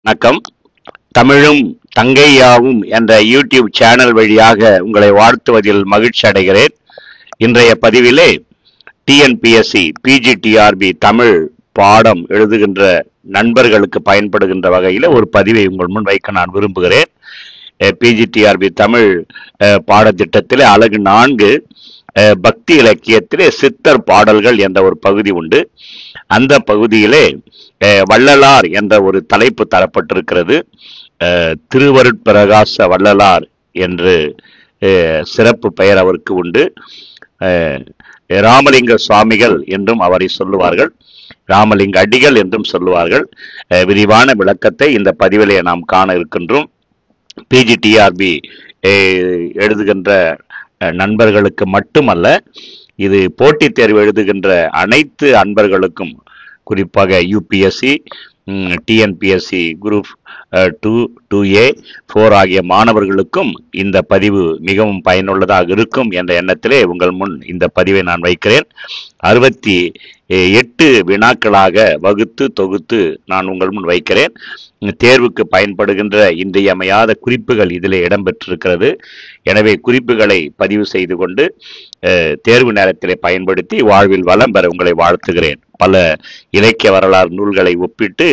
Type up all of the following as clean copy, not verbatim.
வணக்கம். தமிழும் தங்கையாவும் என்ற யூடியூப் சேனல் வழியாக உங்களை வாழ்த்துவதில் மகிழ்ச்சி அடைகிறேன். இன்றைய பதிவிலே டிஎன்பிஎஸ்சி பிஜிடிஆர்பி தமிழ் பாடம் எழுதுகின்ற நண்பர்களுக்கு பயன்படுகின்ற வகையில் ஒரு பதிவை உங்கள் முன் வைக்க நான் விரும்புகிறேன். பிஜிடிஆர்பி தமிழ் பாடத்திட்டத்திலே அலகு 4 பக்தி இலக்கியத்திலே சித்தர் பாடல்கள் என்ற ஒரு பகுதி உண்டு. அந்த பகுதியிலே வள்ளலார் என்ற ஒரு தலைப்பு தரப்பட்டிருக்கிறது. திருவருட்பிரகாச வள்ளலார் என்று சிறப்பு பெயர் அவருக்கு உண்டு. ராமலிங்க சுவாமிகள் என்றும் அவரை சொல்லுவார்கள், ராமலிங்க அடிகள் என்றும் சொல்லுவார்கள். விரிவான விளக்கத்தை இந்த பதிவிலே நாம் காண இருக்கின்றோம். பிஜிடிஆர்பி எழுதுகின்ற நண்பர்களுக்கு மட்டுமல்ல, இது போட்டித் தேர்வு எழுதுகின்ற அனைத்து அன்பர்களுக்கும், குறிப்பாக யூபிஎஸ்சி, டிஎன்பிஎஸ்சி குரூப் 2, 2A, 4 ஆகிய மாணவர்களுக்கும் இந்த பதிவு மிகவும் பயனுள்ளதாக இருக்கும் என்ற எண்ணத்திலே உங்கள் முன் இந்த பதிவை நான் வைக்கிறேன். 68 வினாக்களாக வகுத்து தொகுத்து நான் உங்கள் முன் வைக்கிறேன். தேர்வுக்கு பயன்படுகின்ற இன்றியமையாத குறிப்புகள் இதில் இடம்பெற்றிருக்கிறது. எனவே குறிப்புகளை பதிவு செய்து கொண்டு தேர்வு நேரத்திலே பயன்படுத்தி வாழ்வில் வளம் பெற உங்களை வாழ்த்துகிறேன். பல இலக்கிய வரலாறு நூல்களை ஒப்பிட்டு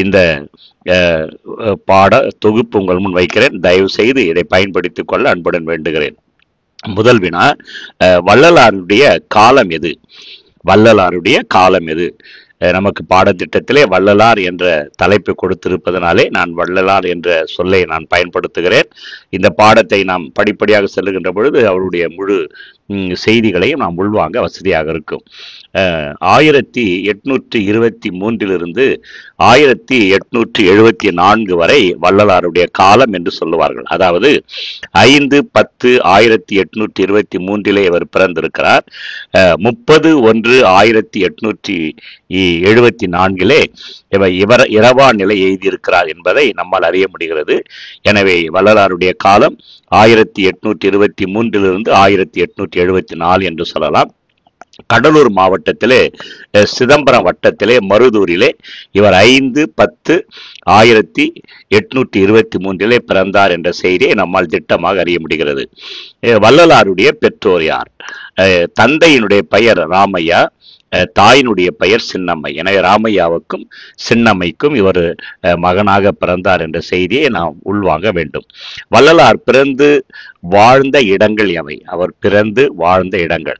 இந்த பாட தொகுப்பு உங்கள் முன் வைக்கிறேன். தயவு செய்து இதை பயன்படுத்திக் கொள்ள அன்புடன் வேண்டுகிறேன். முதல் வினா, வள்ளலாருடைய காலம் எது? வள்ளலாருடைய காலம் எது? நமக்கு பாடத்திட்டத்திலே வள்ளலார் என்ற தலைப்பு கொடுத்திருப்பதனாலே நான் வள்ளலார் என்ற சொல்லை நான் பயன்படுத்துகிறேன். இந்த பாடத்தை நாம் படிப்படியாக செல்லுகின்ற பொழுது அவருடைய முழு செய்திகளையும் நாம் உள்வாங்க வசதியாக இருக்கும். 1823 1874 வரை வள்ளலாருடைய காலம் என்று சொல்லுவார்கள். அதாவது 5/10/1823 இவர் பிறந்திருக்கிறார். 30/1/1874 இவர் இரவா நிலை எழுதியிருக்கிறார் என்பதை நம்மால் அறிய முடிகிறது. எனவே வள்ளலாருடைய காலம் 1823 1874 என்று சொல்லலாம். கடலூர் மாவட்டத்திலே சிதம்பரம் வட்டத்திலே மருதூரிலே இவர் 5/10/1823 பிறந்தார் என்ற செய்தியை நம்மால் திட்டமாக அறிய முடிகிறது. வள்ளலாருடைய பெற்றோர் யார்? தந்தையினுடைய பெயர் ராமையா, தாயினுடைய பெயர் சின்னம்மை. எனவே ராமையாவுக்கும் சின்னம்மைக்கும் இவர் மகனாக பிறந்தார் என்ற செய்தியை நாம் உள்வாங்க வேண்டும். வள்ளலார் பிறந்து வாழ்ந்த இடங்கள் எவை? அவர் பிறந்து வாழ்ந்த இடங்கள்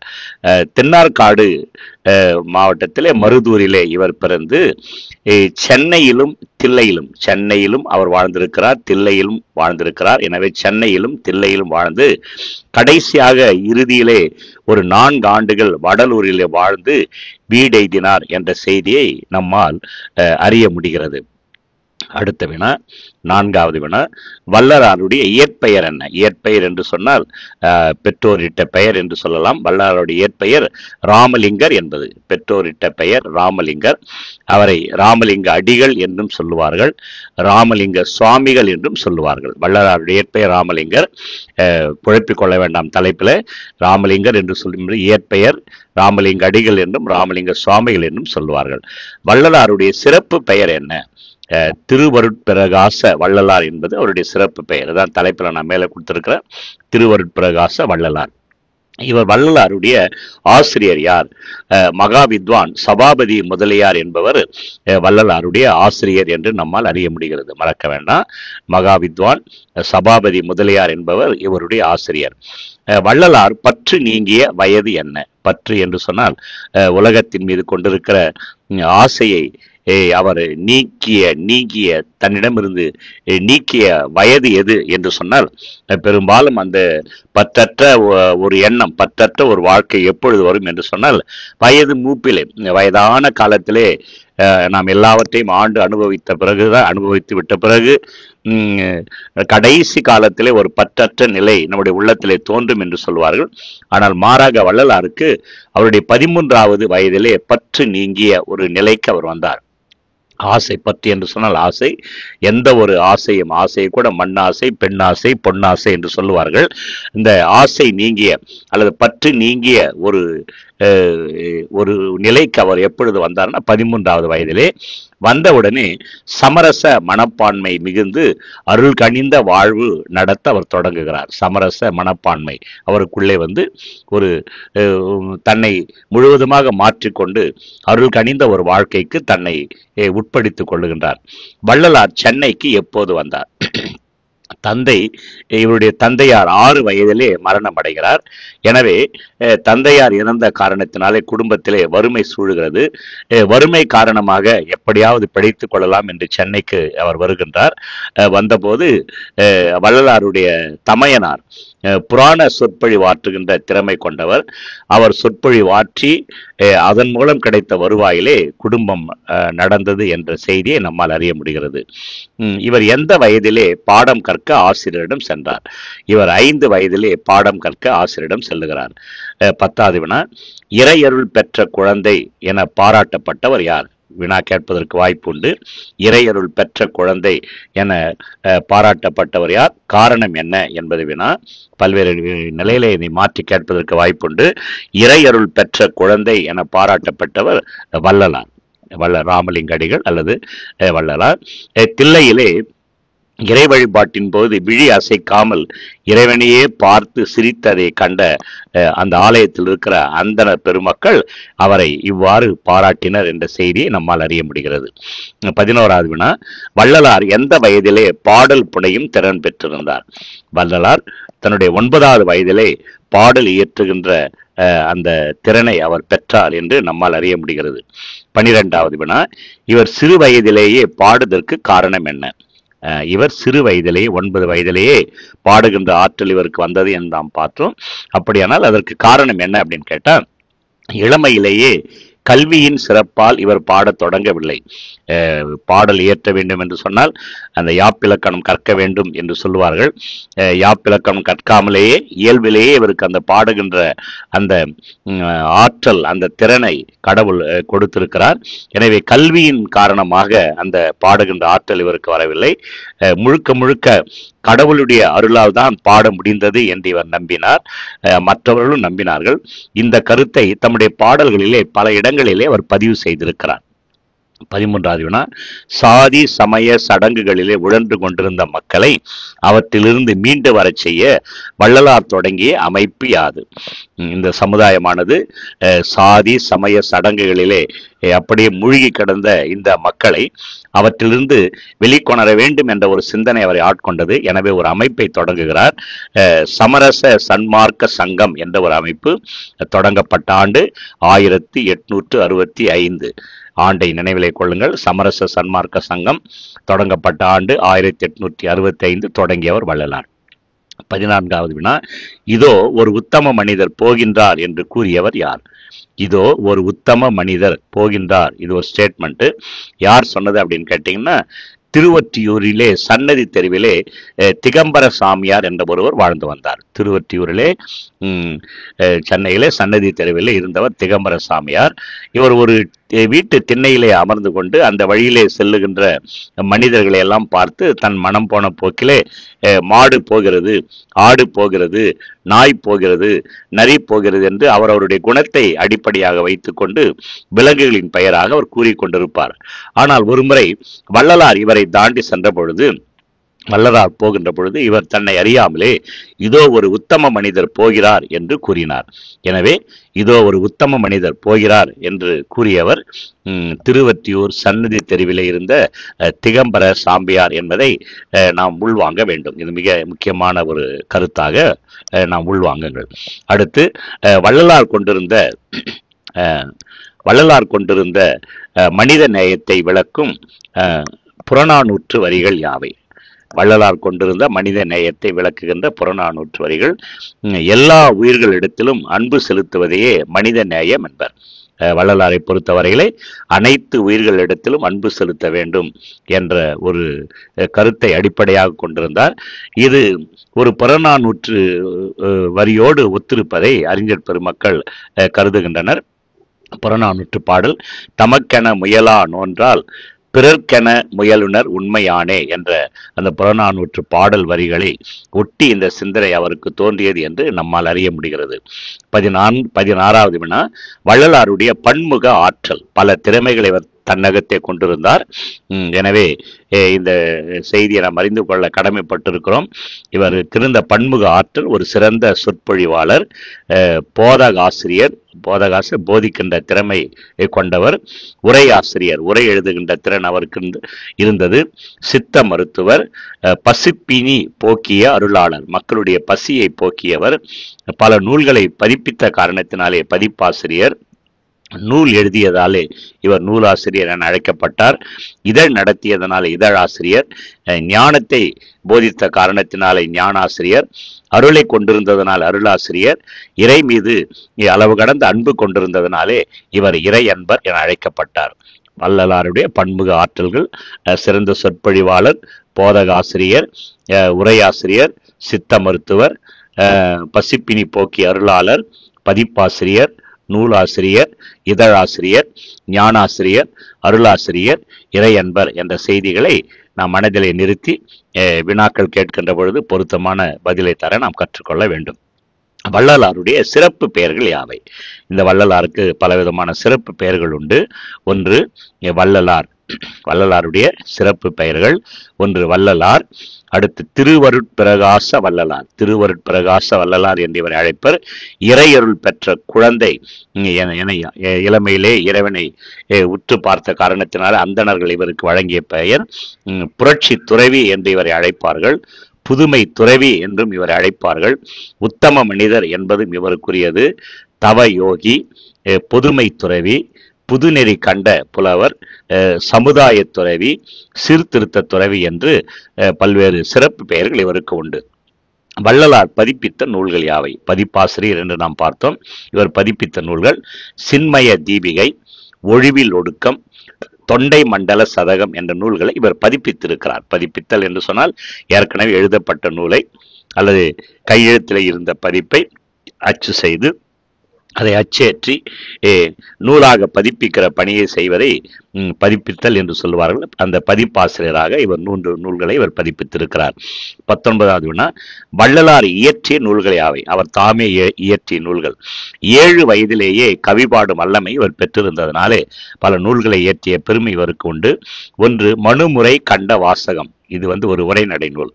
தென்னார்காடு மாவட்டத்திலே மருதூரிலே இவர் பிறந்து சென்னையிலும் தில்லையிலும் அவர் வாழ்ந்திருக்கிறார், தில்லையிலும் வாழ்ந்திருக்கிறார். எனவே சென்னையிலும் தில்லையிலும் வாழ்ந்து கடைசியாக இறுதியிலே ஒரு 4 ஆண்டுகள் வடலூரிலே வாழ்ந்து வீடெய்தினார் என்ற செய்தியை நம்மால் அறிய முடிகிறது. அடுத்த வினா, 4வது வினா, வள்ளலாருடைய இயற்பெயர் என்ன? இயற்பெயர் என்று சொன்னால் பெற்றோரிட்ட பெயர் என்று சொல்லலாம். வள்ளலாருடைய இயற்பெயர் ராமலிங்கர் என்பது பெற்றோரிட்ட பெயர் ராமலிங்கர். அவரை ராமலிங்க அடிகள் என்றும் சொல்லுவார்கள், ராமலிங்க சுவாமிகள் என்றும் சொல்லுவார்கள். வள்ளலாருடைய இயற்பெயர் ராமலிங்கர். குழப்பிக் கொள்ள வேண்டாம், தலைப்பில் ராமலிங்கர் என்று சொல்லும் இயற்பெயர் ராமலிங்க அடிகள் என்றும் ராமலிங்க சுவாமிகள் என்றும் சொல்லுவார்கள். வள்ளலாருடைய சிறப்பு பெயர் என்ன? திருவருட்பிரகாச வள்ளலார் என்பது அவருடைய சிறப்பு பெயர். அதான் தலைப்பில் நான் மேலே கொடுத்திருக்கிறேன், திருவருட்பிரகாச வள்ளலார். இவர் வள்ளலாருடைய ஆசிரியர் யார்? மகாவித்வான் சபாபதி முதலியார் என்பவர் வள்ளலாருடைய ஆசிரியர் என்று நம்மால் அறிய முடிகிறது. மறக்க வேண்டாம், மகாவித்வான் சபாபதி முதலியார் என்பவர் இவருடைய ஆசிரியர். வள்ளலார் பற்று நீங்கிய வயது என்ன? பற்று என்று சொன்னால் உலகத்தின் மீது கொண்டிருக்கிற ஆசையை அவர் நீக்கிய தன்னிடமிருந்து நீக்கிய வயது எது என்று சொன்னால், பெரும்பாலும் அந்த பற்றற்ற ஒரு எண்ணம், பற்றற்ற ஒரு வாழ்க்கை எப்பொழுது வரும் என்று சொன்னால் வயது மூப்பிலே, வயதான காலத்திலே நாம் எல்லாவற்றையும் அனுபவித்து விட்ட பிறகு கடைசி காலத்திலே ஒரு பற்றற்ற நிலை நம்முடைய உள்ளத்திலே தோன்றும் என்று சொல்வார்கள். ஆனால் மாறாக வள்ளலாருக்கு அவருடைய 13வது வயதிலே பற்று நீங்கிய ஒரு நிலைக்கு அவர் வந்தார். ஆசை, பற்று என்று சொன்னால் ஆசை, எந்த ஒரு ஆசையும், ஆசையை கூட மண்ணாசை, பெண்ணாசை, பொன்னாசை என்று சொல்லுவார்கள். இந்த ஆசை நீங்கிய அல்லது பற்று நீங்கிய ஒரு ஒரு நிலைக்கு அவர் எப்பொழுது வந்தார்னா 13வது வயதிலே வந்தவுடனே சமரச மனப்பான்மை மிகுந்து அருள் கனிந்த வாழ்வு நடத்த அவர் தொடங்குகிறார். சமரச மனப்பான்மை அவருக்குள்ளே வந்து ஒரு தன்னை முழுவதுமாக மாற்றிக்கொண்டு அருள் கனிந்த ஒரு வாழ்க்கைக்கு தன்னை உட்படுத்திக் கொள்ளுகின்றார். வள்ளலார் சென்னைக்கு எப்போது வந்தார்? இவருடைய தந்தையார் 6 வயதிலே மரணம் அடைகிறார். எனவே தந்தையார் இறந்த காரணத்தினாலே குடும்பத்திலே வறுமை சூழுகிறது. வறுமை காரணமாக எப்படியாவது பிழைத்துக் கொள்ளலாம் என்று சென்னைக்கு அவர் வருகின்றார். வந்தபோது வள்ளலாருடைய தமையனார் புராண சொற்பொழிவாற்றுகின்ற திறமை கொண்டவர். அவர் சொற்பொழிவாற்றி அதன் மூலம் கிடைத்த வருவாயிலே குடும்பம் நடந்தது என்ற செய்தியை நம்மால் அறிய முடிகிறது. இவர் எந்த வயதிலே பாடம் கற்க ஆசிரியரிடம் சென்றார்? இவர் 5 வயதிலே பாடம் கற்க ஆசிரியரிடம் செல்லுகிறார். 10வது வினா, இறையருள் பெற்ற குழந்தை என பாராட்டப்பட்டவர் யார்? வினா கேட்பதற்கு வாய்ப்பு உண்டு. இறையருள் பெற்ற குழந்தை என பாராட்டப்பட்டவர் யார்? காரணம் என்ன என்பது வினா. பல்வேறு நிலையிலே இதை மாற்றி கேட்பதற்கு வாய்ப்புண்டு. இறையருள் பெற்ற குழந்தை என பாராட்டப்பட்டவர் வள்ளலார், ராமலிங்க அடிகள் அல்லது வள்ளலார். தில்லையிலே இறை வழிபாட்டின் போது விழி அசைக்காமல் இறைவனையே பார்த்து சிரித்ததை கண்ட அந்த ஆலயத்தில் இருக்கிற அந்தணர் பெருமக்கள் அவரை இவ்வாறு பாராட்டினர் என்ற செய்தியை நம்மால் அறிய முடிகிறது. 11வது வினா, வள்ளலார் எந்த வயதிலே பாடல் புனையும் திறன் பெற்றிருந்தார்? வள்ளலார் தன்னுடைய 9வது வயதிலே பாடல் இயற்றுகின்ற அந்த திறனை அவர் பெற்றார் என்று நம்மால் அறிய முடிகிறது. 12வது வினா, இவர் சிறு வயதிலேயே பாடுவதற்கு காரணம் என்ன? இவர் சிறு வயதிலேயே 9 வயதிலேயே பாடுகின்ற ஆற்றல் இவருக்கு வந்தது என்று நாம் பார்த்தோம். அப்படியானால் அதற்கு காரணம் என்ன அப்படின்னு கேட்டா, இளமையிலேயே கல்வியின் சிறப்பால் இவர் பாடத் தொடங்கவில்லை. பாடல் இயற்ற வேண்டும் என்று சொன்னால் அந்த யாப்பிலக்கணம் கற்க வேண்டும் என்று சொல்லுவார்கள். யாப்பிலக்கணம் கற்காமலேயே இயல்பிலேயே இவருக்கு அந்த பாடுகின்ற அந்த ஆற்றல், அந்த திறனை கடவுள் கொடுத்திருக்கிறார். எனவே கல்வியின் காரணமாக அந்த பாடுகின்ற ஆற்றல் இவருக்கு வரவில்லை. முழுக்க முழுக்க கடவுளுடைய அருளால் தான் பாட முடிந்தது என்று இவர் நம்பினார். மற்றவர்களும் நம்பினார்கள். இந்த கருத்தை தம்முடைய பாடல்களிலே பல இடங்களிலே அவர் பதிவு செய்திருக்கிறார். 13வது வினா, சாதி சமய சடங்குகளிலே உழன்று கொண்டிருந்த மக்களை அவற்றிலிருந்து மீண்டு வர செய்ய வள்ளலார் தொடங்கிய அமைப்பு யாது? இந்த சமுதாயமானது சாதி சமய சடங்குகளிலே அப்படியே மூழ்கி கிடந்த இந்த மக்களை அவற்றிலிருந்து வெளிக்கொணர வேண்டும் என்ற ஒரு சிந்தனை அவரை ஆட்கொண்டது. எனவே ஒரு அமைப்பை தொடங்குகிறார். சமரச சன்மார்க்க சங்கம் என்ற ஒரு அமைப்பு தொடங்கப்பட்ட ஆண்டு 1865. ஆண்டை நினைவிலே கொள்ளுங்கள். சமரச சன்மார்க்க சங்கம் தொடங்கப்பட்ட ஆண்டு 1865. தொடங்கியவர் வள்ளலார். 14வது வினா, இதோ ஒரு உத்தம மனிதர் போகின்றார் என்று கூறியவர் யார்? இதோ ஒரு உத்தம மனிதர் போகின்றார், இது ஒரு ஸ்டேட்மெண்ட். யார் சொன்னது அப்படின்னு கேட்டீங்கன்னா, திருவொற்றியூரிலே சன்னதி தெருவிலே திகம்பர சாமியார் என்ற ஒருவர் வாழ்ந்து வந்தார். திருவொற்றியூரிலே சென்னையிலே சன்னதி தெருவிலே இருந்தவர் திகம்பர சாமியார். இவர் ஒரு வீட்டு திண்ணையிலே அமர்ந்து கொண்டு அந்த வழியிலே செல்லுகின்ற மனிதர்களை எல்லாம் பார்த்து தன் மனம் போன போக்கிலே மாடு போகிறது, ஆடு போகிறது, நாய் போகிறது, நரி போகிறது என்று அவருடைய குணத்தை அடிப்படையாக வைத்துக்கொண்டு விலங்குகளின் பெயராக அவர் கூறிக்கொண்டிருப்பார். ஆனால் ஒருமுறை வள்ளலார் இவரை தாண்டி சென்ற பொழுது, வள்ளலார் போகின்ற பொழுது இவர் தன்னை அறியாமலே இதோ ஒரு உத்தம மனிதர் போகிறார் என்று கூறினார். எனவே இதோ ஒரு உத்தம மனிதர் போகிறார் என்று கூறியவர் திருவொற்றியூர் சன்னதி தெருவிலே இருந்த திகம்பர சாம்பியார் என்பதை நாம் உள்வாங்க வேண்டும். இது மிக முக்கியமான ஒரு கருத்தாக நாம் உள்வாங்குங்கள். அடுத்து வள்ளலார் கொண்டிருந்த மனித நேயத்தை விளக்கும் புறநானூற்று வரிகள் யாவை? வள்ளலார் கொண்டிருந்த மனித நேயத்தை விளக்குகின்ற புறநானூற்று வரிகள், எல்லா உயிர்களிடத்திலும் அன்பு செலுத்துவதையே மனித நேயம் என்பர். வள்ளலாரை பொறுத்தவரையிலே அனைத்து உயிர்களிடத்திலும் அன்பு செலுத்த வேண்டும் என்ற ஒரு கருத்தை அடிப்படையாக கொண்டிருந்தார். இது ஒரு புறநானூற்று வரியோடு ஒத்திருப்பதை அறிஞர் பெருமக்கள் கருதுகின்றனர். புறநானூற்று பாடல், தமக்கென முயலா நோன்றால் பிறர்க்கென முயலுனர் உண்மையானே என்ற அந்த புறநானூற்று பாடல் வரிகளை ஒட்டி இந்த சிந்தனை அவருக்கு தோன்றியது என்று நம்மால் அறிய முடிகிறது. 16வது வினா, வள்ளலாருடைய பன்முக ஆற்றல். பல திறமைகளை அவர் தன்னகத்தை கொண்டிருந்தார். எனவே இந்த செய்தியை நாம் அறிந்து கொள்ள கடமைப்பட்டிருக்கிறோம். இவர் திருந்த பன்முக ஆற்றல், ஒரு சிறந்த சொற்பொழிவாளர், போதகாசிரியர், போதிக்கின்ற திறமை கொண்டவர், உரையாசிரியர், உரை எழுதுகின்ற திறன் அவருக்கு இருந்தது, சித்த மருத்துவர், பசிப்பினி போக்கிய அருளாளர், மக்களுடைய பசியை போக்கியவர், பல நூல்களை பதிப்பித்த காரணத்தினாலே பதிப்பாசிரியர், நூல் எழுதியதாலே இவர் நூலாசிரியர் என அழைக்கப்பட்டார், இதழ் நடத்தியதனாலே இதழாசிரியர், ஞானத்தை போதித்த காரணத்தினாலே ஞானாசிரியர், அருளை கொண்டிருந்ததனால் அருளாசிரியர், இறை மீது அளவு கடந்த அன்பு கொண்டிருந்ததனாலே இவர் இறை அன்பர் என அழைக்கப்பட்டார். வள்ளலாருடைய பன்முக ஆற்றல்கள்: சிறந்த சொற்பொழிவாளர், போதகாசிரியர், உரையாசிரியர், சித்த மருத்துவர், பசிப்பினி போக்கி அருளாளர், பதிப்பாசிரியர், நூலாசிரியர், இதழாசிரியர், ஞானாசிரியர், அருளாசிரியர், இறையன்பர் என்ற செய்திகளை நாம் மனதிலே நிறுத்தி வினாக்கள் கேட்கின்ற பொழுது பொருத்தமான பதிலை தர நாம் கற்றுக்கொள்ள வேண்டும். வள்ளலாருடைய சிறப்பு பெயர்கள் யாவை? இந்த வள்ளலாருக்கு பலவிதமான சிறப்பு பெயர்கள் உண்டு. ஒன்று வள்ளலார். வள்ளலாருடைய சிறப்பு பெயர்கள்: ஒன்று வள்ளலார், அடுத்து திருவருட்பிரகாச வள்ளலார். திருவருட்பிரகாச வள்ளலார் என்று இவரை அழைப்பர். இறையருள் பெற்ற குழந்தை, இளமையிலே இறைவனை உற்று பார்த்த காரணத்தினால அந்தணர்கள் இவருக்கு வழங்கிய பெயர். புரட்சி துறவி என்று இவரை அழைப்பார்கள். புதுமை துறவி என்றும் இவரை அழைப்பார்கள். உத்தம மனிதர் என்பதும் இவருக்குரியது. தவ யோகி, பொதுமை துறவி, புதுநெறி கண்ட புலவர், சமுதாய துறவி, சீர்திருத்த துறவி என்று பல்வேறு சிறப்பு பெயர்கள் இவருக்கு உண்டு. வள்ளலார் பதிப்பித்த நூல்கள் யாவை? பதிப்பாசிரியர் என்று நாம் பார்த்தோம். இவர் பதிப்பித்த நூல்கள்: சின்மய தீபிகை, ஒழிவில் ஒடுக்கம், தொண்டை மண்டல சதகம் என்ற நூல்களை இவர் பதிப்பித்திருக்கிறார். பதிப்பித்தல் என்று சொன்னால் ஏற்கனவே எழுதப்பட்ட நூலை அல்லது கையெழுத்தில் இருந்த பதிப்பை அச்சு செய்து அதை அச்சேற்றி நூலாக பதிப்பிக்கிற பணியை செய்வதை பதிப்பித்தல் என்று சொல்லுவார்கள். அந்த பதிப்பாசிரியராக இவர் 3 நூல்களை இவர் பதிப்பித்திருக்கிறார். 19வது வினா, வள்ளலார் இயற்றிய நூல்கள் யாவை? அவர் தாமே இயற்றிய நூல்கள். 7 வயதிலேயே கவி பாடும் வல்லமை இவர் பெற்றிருந்ததனாலே பல நூல்களை இயற்றிய பெருமை இவருக்கு உண்டு. ஒன்று மனுமுறை கண்ட வாசகம். இது ஒரு உரைநடை நூல்.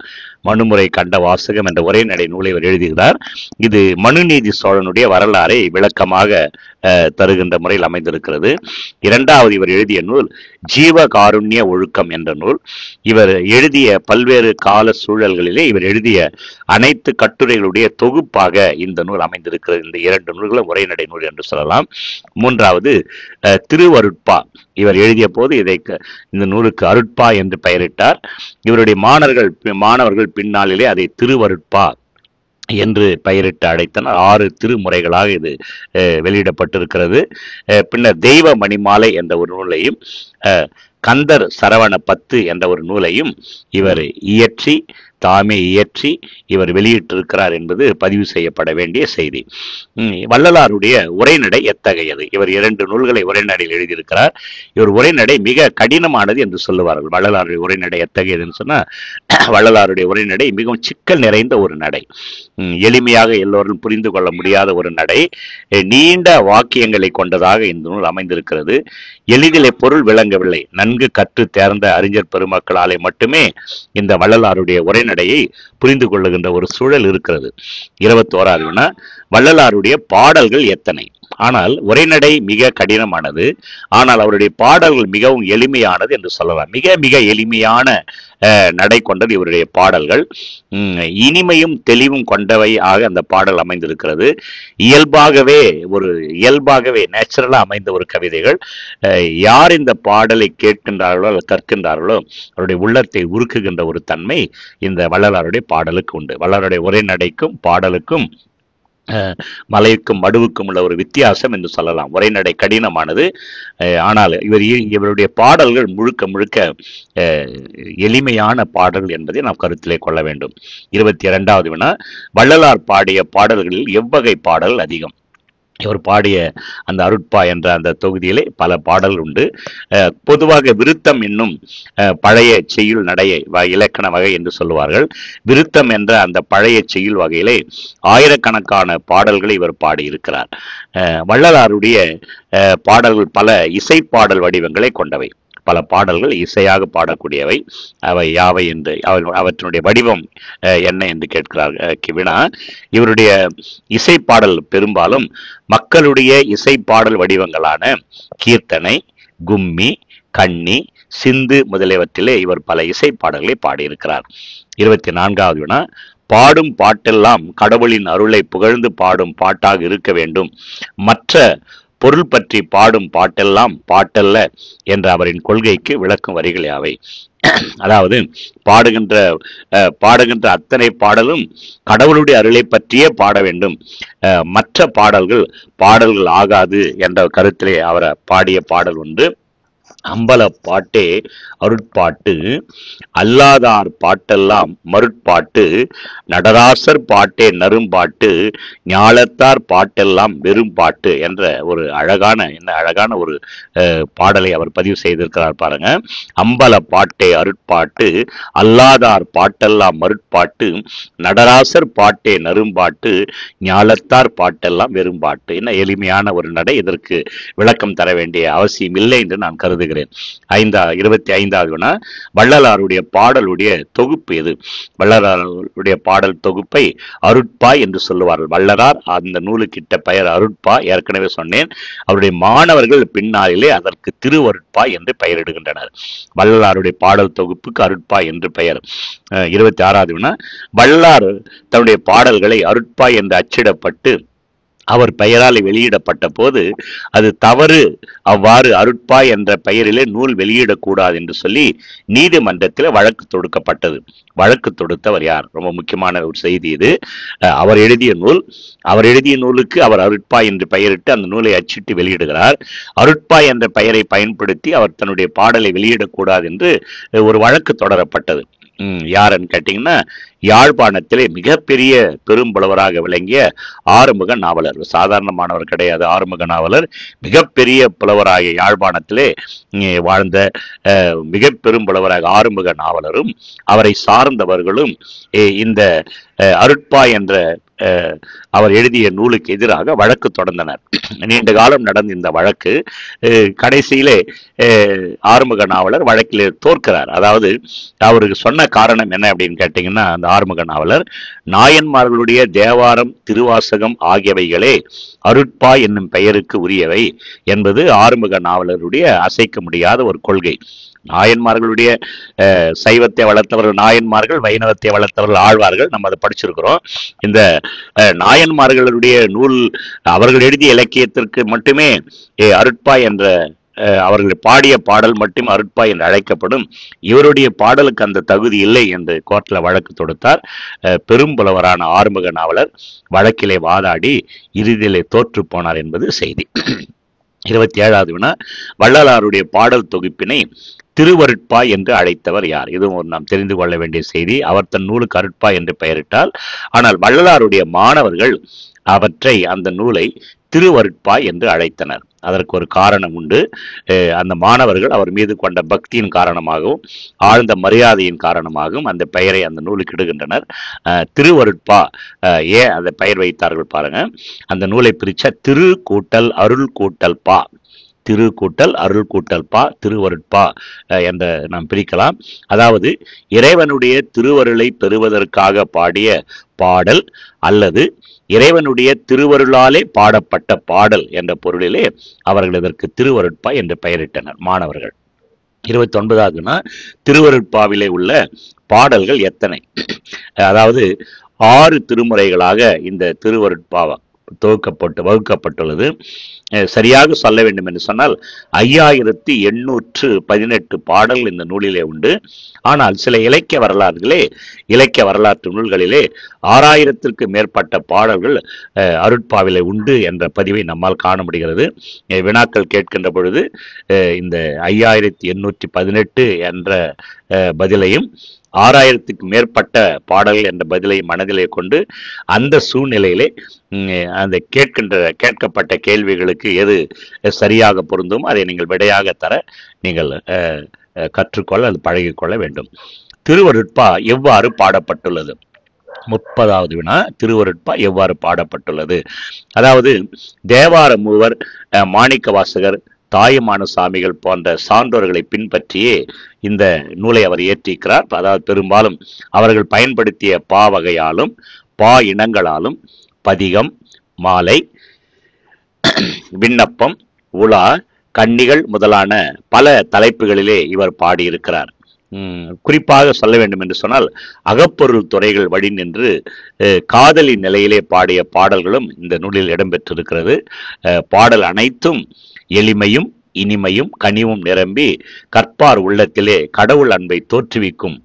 மனுமுறை கண்ட வாசகம் என்ற உரைநடை நூலை இவர் எழுதுகிறார். இது மனுநீதி சோழனுடைய வரலாறை விளக்கமாக தருகின்ற முறையில் அமைந்திருக்கிறது. 2வது இவர் எழுதிய நூல் ஜீவகாருண்ய ஒழுக்கம் என்ற நூல். இவர் எழுதிய பல்வேறு கால சூழல்களிலே இவர் எழுதிய அனைத்து கட்டுரைகளுடைய தொகுப்பாக இந்த நூல் அமைந்திருக்கிறது. இந்த 2 நூல்களும் உரைநடை நூல் என்று சொல்லலாம். 3வது திருவருட்பா. இவர் எழுதிய போது இந்த நூலுக்கு அருட்பா என்று பெயரிட்டார். இவருடைய மாணவர்கள் பின்னாளிலே அதை திருவருட்பா என்று பெயரிட்டு அழைத்தனர். 6 திருமுறைகளாக இது வெளியிடப்பட்டிருக்கிறது. பின்னர் தெய்வ மணிமாலை என்ற ஒரு நூலையும், கந்தர் சரவண பத்து என்ற ஒரு நூலையும் இவர் தாமே இயற்றி இவர் வெளியிட்டிருக்கிறார் என்பது பதிவு செய்யப்பட வேண்டிய செய்தி. வள்ளலாருடைய உரைநடை எத்தகையது? இவர் 2 நூல்களை உரைநடையில் எழுதியிருக்கிறார். இவர் உரைநடை மிக கடினமானது என்று சொல்லுவார்கள். வள்ளலாருடைய உரைநடை எத்தகையதுன்னு சொன்னா, வள்ளலாருடைய உரைநடை மிகவும் சிக்கல் நிறைந்த ஒரு நடை. எளிமையாக எல்லோரும் புரிந்து கொள்ள முடியாத ஒரு நடை. நீண்ட வாக்கியங்களை கொண்டதாக இந்த நூல் அமைந்திருக்கிறது. எளிதிலே பொருள் விளங்கவில்லை. நன்கு கற்று தேர்ந்த அறிஞர் பெருமக்களாலே மட்டுமே இந்த வள்ளலாருடைய உரைநடையை புரிந்து கொள்ளுகின்ற ஒரு சூழல் இருக்கிறது. 21வது வினா, வள்ளலாருடைய பாடல்கள் எத்தனை? ஆனால் உரைநடை மிக கடினமானது. ஆனால் அவருடைய பாடல்கள் மிகவும் எளிமையானது என்று சொல்லலாம். மிக மிக எளிமையான நடை கொண்டது இவருடைய பாடல்கள். இனிமையும் தெளிவும் கொண்டவை ஆக அந்த பாடல் அமைந்திருக்கிறது. இயல்பாகவே நேச்சுரலா அமைந்த ஒரு கவிதைகள். யார் இந்த பாடலை கேட்கின்றார்களோ அல்லது கற்கின்றார்களோ அவருடைய உள்ளத்தை உருக்குகின்ற ஒரு தன்மை இந்த வள்ளலாருடைய பாடலுக்கு உண்டு. வள்ளலாருடைய உரைநடைக்கும் பாடலுக்கும் மலைக்கும் மடுவுக்கும் உள்ள ஒரு வித்தியாசம் என்று சொல்லலாம். உரைநடை கடினமானது. ஆனால் இவருடைய பாடல்கள் முழுக்க எளிமையான பாடல்கள் என்பதை நாம் கருத்திலே கொள்ள வேண்டும். 22வது வினா, வள்ளலார் பாடிய பாடல்களில் எவ்வகை பாடல் அதிகம்? இவர் பாடிய அந்த அருட்பா என்ற அந்த தொகுதியிலே பல பாடல்கள் உண்டு. பொதுவாக விருத்தம் என்னும் பழைய செய்யுள் நடையை இலக்கண வகை என்று சொல்லுவார்கள். விருத்தம் என்ற அந்த பழைய செய்யுள் வகையிலே ஆயிரக்கணக்கான பாடல்களை இவர் பாடியிருக்கிறார். வள்ளலாருடைய பாடல்கள் பல இசைப்பாடல் வடிவங்களை கொண்டவை. பல பாடல்கள் இசையாக பாடக்கூடியவை. அவை யாவை என்று அவற்றினுடைய வடிவம் என்ன என்று கேட்கிறார் வினா. இவருடைய இசைப்பாடல் பெரும்பாலும் மக்களுடைய இசைப்பாடல் வடிவங்களான கீர்த்தனை, கும்மி, கண்ணி, சிந்து முதலியவற்றிலே இவர் பல இசைப்பாடல்களை பாடியிருக்கிறார். 24வது வினா, பாடும் பாட்டெல்லாம் கடவுளின் அருளை புகழ்ந்து பாடும் பாட்டாக இருக்க வேண்டும், மற்ற பொருள் பற்றி பாடும் பாட்டெல்லாம் பாட்டல்ல என்ற அவரின் கொள்கைக்கு விளக்கும் வரிகள் யாவை? அதாவது பாடுகின்ற அத்தனை பாடலும் கடவுளுடைய அருளை பற்றியே பாட வேண்டும், மற்ற பாடல்கள் ஆகாது என்ற கருத்திலே அவரை பாடிய பாடல் ஒன்று. அம்பல பாட்டே அருட்பாட்டு, அல்லாதார் பாட்டெல்லாம் மருட்பாட்டு, நடராசர் பாட்டே நரும்பாட்டு, ஞாலத்தார் பாட்டெல்லாம் வெறும் பாட்டு என்ற ஒரு அழகான ஒரு பாடலை அவர் பதிவு செய்திருக்கிறார் பாருங்க. அம்பல பாட்டே அருட்பாட்டு, அல்லாதார் பாட்டெல்லாம் மருட்பாட்டு, நடராசர் பாட்டே நரும்பாட்டு, ஞாலத்தார் பாட்டெல்லாம் வெறும் பாட்டு. என்ன எளிமையான ஒரு நடை. இதற்கு விளக்கம் தர வேண்டிய அவசியம் இல்லை என்று நான் கருதுகிறேன். 25வது வினா, வள்ளலாருடைய பாடலுடைய தொகுப்பு எது? வள்ளலாருடைய பாடல் தொகுப்பை அருட்பா என்று சொல்லுவார்கள். வள்ளலார் அந்த நூலுக்கிட்ட பெயர் அருட்பா, ஏற்கனவே சொன்னேன். அவருடைய மாணவர்கள் பின்னாளிலே அதற்கு திருவருட்பா என்று பெயரிடுகின்றனர். வள்ளலாருடைய பாடல் தொகுப்புக்கு அருட்பா என்று பெயர். 26வது வினா, வள்ளலார் தன்னுடைய பாடல்களை அருட்பா என்று அச்சிடப்பட்டு அவர் பெயரால் வெளியிடப்பட்ட போது அது தவறு, அவ்வாறு அருட்பா என்ற பெயரிலே நூல் வெளியிடக்கூடாது என்று சொல்லி நீதிமன்றத்தில் வழக்கு தொடுக்கப்பட்டது. வழக்கு தொடுத்தவர் யார்? ரொம்ப முக்கியமான ஒரு செய்தி இது. அவர் எழுதிய நூலுக்கு அவர் அருட்பா என்று பெயரிட்டு அந்த நூலை அச்சிட்டு வெளியிடுகிறார். அருட்பா என்ற பெயரை பயன்படுத்தி அவர் தன்னுடைய பாடலை வெளியிடக்கூடாது என்று ஒரு வழக்கு தொடரப்பட்டது. யாருன்னு கேட்டீங்கன்னா, யாழ்ப்பாணத்திலே மிகப்பெரிய பெரும்புலவராக விளங்கிய ஆறுமுக நாவலர். சாதாரணமானவர் கிடையாது. ஆறுமுக நாவலர் மிகப்பெரிய புலவராக யாழ்ப்பாணத்திலே வாழ்ந்த மிக பெரும்புலவராக ஆறுமுக நாவலரும் அவரை சார்ந்தவர்களும் இந்த அருட்பா என்ற அவர் எழுதிய நூலுக்கு எதிராக வழக்கு தொடர்ந்தனர். நீண்ட காலம் நடந்த இந்த வழக்கு கடைசியிலே ஆறுமுக நாவலர் வழக்கிலே தோற்கிறார். அதாவது அவருக்கு சொன்ன காரணம் என்ன அப்படின்னு கேட்டீங்கன்னா, அந்த ஆறுமுக நாவலர் நாயன்மார்களுடைய தேவாரம், திருவாசகம் ஆகியவைகளே அருட்பா என்னும் பெயருக்கு உரியவை என்பது ஆறுமுக நாவலருடைய அசைக்க முடியாத ஒரு கொள்கை. நாயன்மார்களுடைய சைவத்தை வளர்த்தவர்கள் நாயன்மார்கள், வைணவத்தை வளர்த்தவர்கள் ஆழ்வார்கள். நம்ம அதை படிச்சிருக்கிறோம். இந்த நாயன்மார்களுடைய நூல், அவர்கள் எழுதிய இலக்கியத்திற்கு மட்டுமே அருட்பா என்ற அவர்கள் பாடிய பாடல் மட்டும் அருட்பா என்று அழைக்கப்படும். இவருடைய பாடலுக்கு அந்த தகுதி இல்லை என்று கோர்ட்டில் வழக்கு தொடுத்தார். பெரும்புலவரான ஆறுமுக நாவலர் வழக்கிலே வாதாடி இறுதியிலே தோற்று போனார் என்பது செய்தி. 27வது வினா, வள்ளலாருடைய பாடல் தொகுப்பினை திருவருட்பா என்று அழைத்தவர் யார்? இதுவும் நாம் தெரிந்து கொள்ள வேண்டிய செய்தி. அவர் தன் நூலுக்கு அருட்பா என்று பெயரிட்டால், ஆனால் வள்ளலாருடைய மாணவர்கள் அந்த நூலை திருவருட்பா என்று அழைத்தனர். அதற்கு ஒரு காரணம் உண்டு. அந்த மாணவர்கள் அவர் மீது கொண்ட பக்தியின் காரணமாகவும் ஆழ்ந்த மரியாதையின் காரணமாகவும் அந்த பெயரை அந்த நூலுக்கு இடுகின்றனர். திருவருட்பா ஏன் அந்த பெயர் வைத்தார்கள் பாருங்க. அந்த நூலை பிரிச்ச திரு கூட்டல் அருள் கூட்டல் பா, திரு கூட்டல் அருள் கூட்டல் பா, திருவருட்பா என்ற நாம் பிரிக்கலாம். அதாவது இறைவனுடைய திருவருளை பெறுவதற்காக பாடிய பாடல் அல்லது இறைவனுடைய திருவருளாலே பாடப்பட்ட பாடல் என்ற பொருளிலே அவர்கள் இதற்கு திருவருட்பா என்று பெயரிட்டனர் மாணவர்கள். 29வது திருவருட்பாவிலே உள்ள பாடல்கள் எத்தனை? அதாவது 6 திருமுறைகளாக இந்த திருவருட்பாவை வகுக்கப்பட்டுள்ளது. சரியாக சொல்ல வேண்டும் என்று சொன்னால் 5818 பாடல்கள் இந்த நூலிலே உண்டு. ஆனால் சில இலக்கிய வரலாற்று நூல்களிலே 6000த்திற்கு மேற்பட்ட பாடல்கள் அருட்பாவிலே உண்டு என்ற பதிவை நம்மால் காண முடிகிறது. வினாக்கள் கேட்கின்ற பொழுது இந்த 5818 என்ற பதிலையும் 6000க்கு மேற்பட்ட பாடல்கள் என்ற பதிலை மனதிலே கொண்டு அந்த சூழ்நிலையிலே அந்த கேட்கப்பட்ட கேள்விகளுக்கு எது சரியாக பொருந்தும் அதை நீங்கள் விடையாக தர நீங்கள் கற்றுக்கொள்ள அது பழகிக்கொள்ள வேண்டும். திருவருட்பா எவ்வாறு பாடப்பட்டுள்ளது? 30வது வினா, திருவருட்பா எவ்வாறு பாடப்பட்டுள்ளது? அதாவது தேவார மூவர், மாணிக்க வாசகர், தாயுமான சாமிகள் போன்ற சான்றோர்களை பின்பற்றியே இந்த நூலை அவர் இயற்றியிருக்கிறார். அதாவது பெரும்பாலும் அவர்கள் பயன்படுத்திய பா வகையாலும் பா இனங்களாலும் பதிகம், மாலை, விண்ணப்பம், உலா, கன்னிகள் முதலான பல தலைப்புகளிலே இவர் பாடியிருக்கிறார். குறிப்பாக சொல்ல வேண்டும் என்று சொன்னால் அகப்பொருள் துறைகள் வழி நின்று காதலி நிலையிலே பாடிய பாடல்களும் இந்த நூலில் இடம்பெற்றிருக்கிறது. பாடல் அனைத்தும் எளிமையும் இனிமையும் கனிவும் நிரம்பி கற்பார் உள்ளத்திலே கடவுள் அன்பை தோற்றுவிக்கும்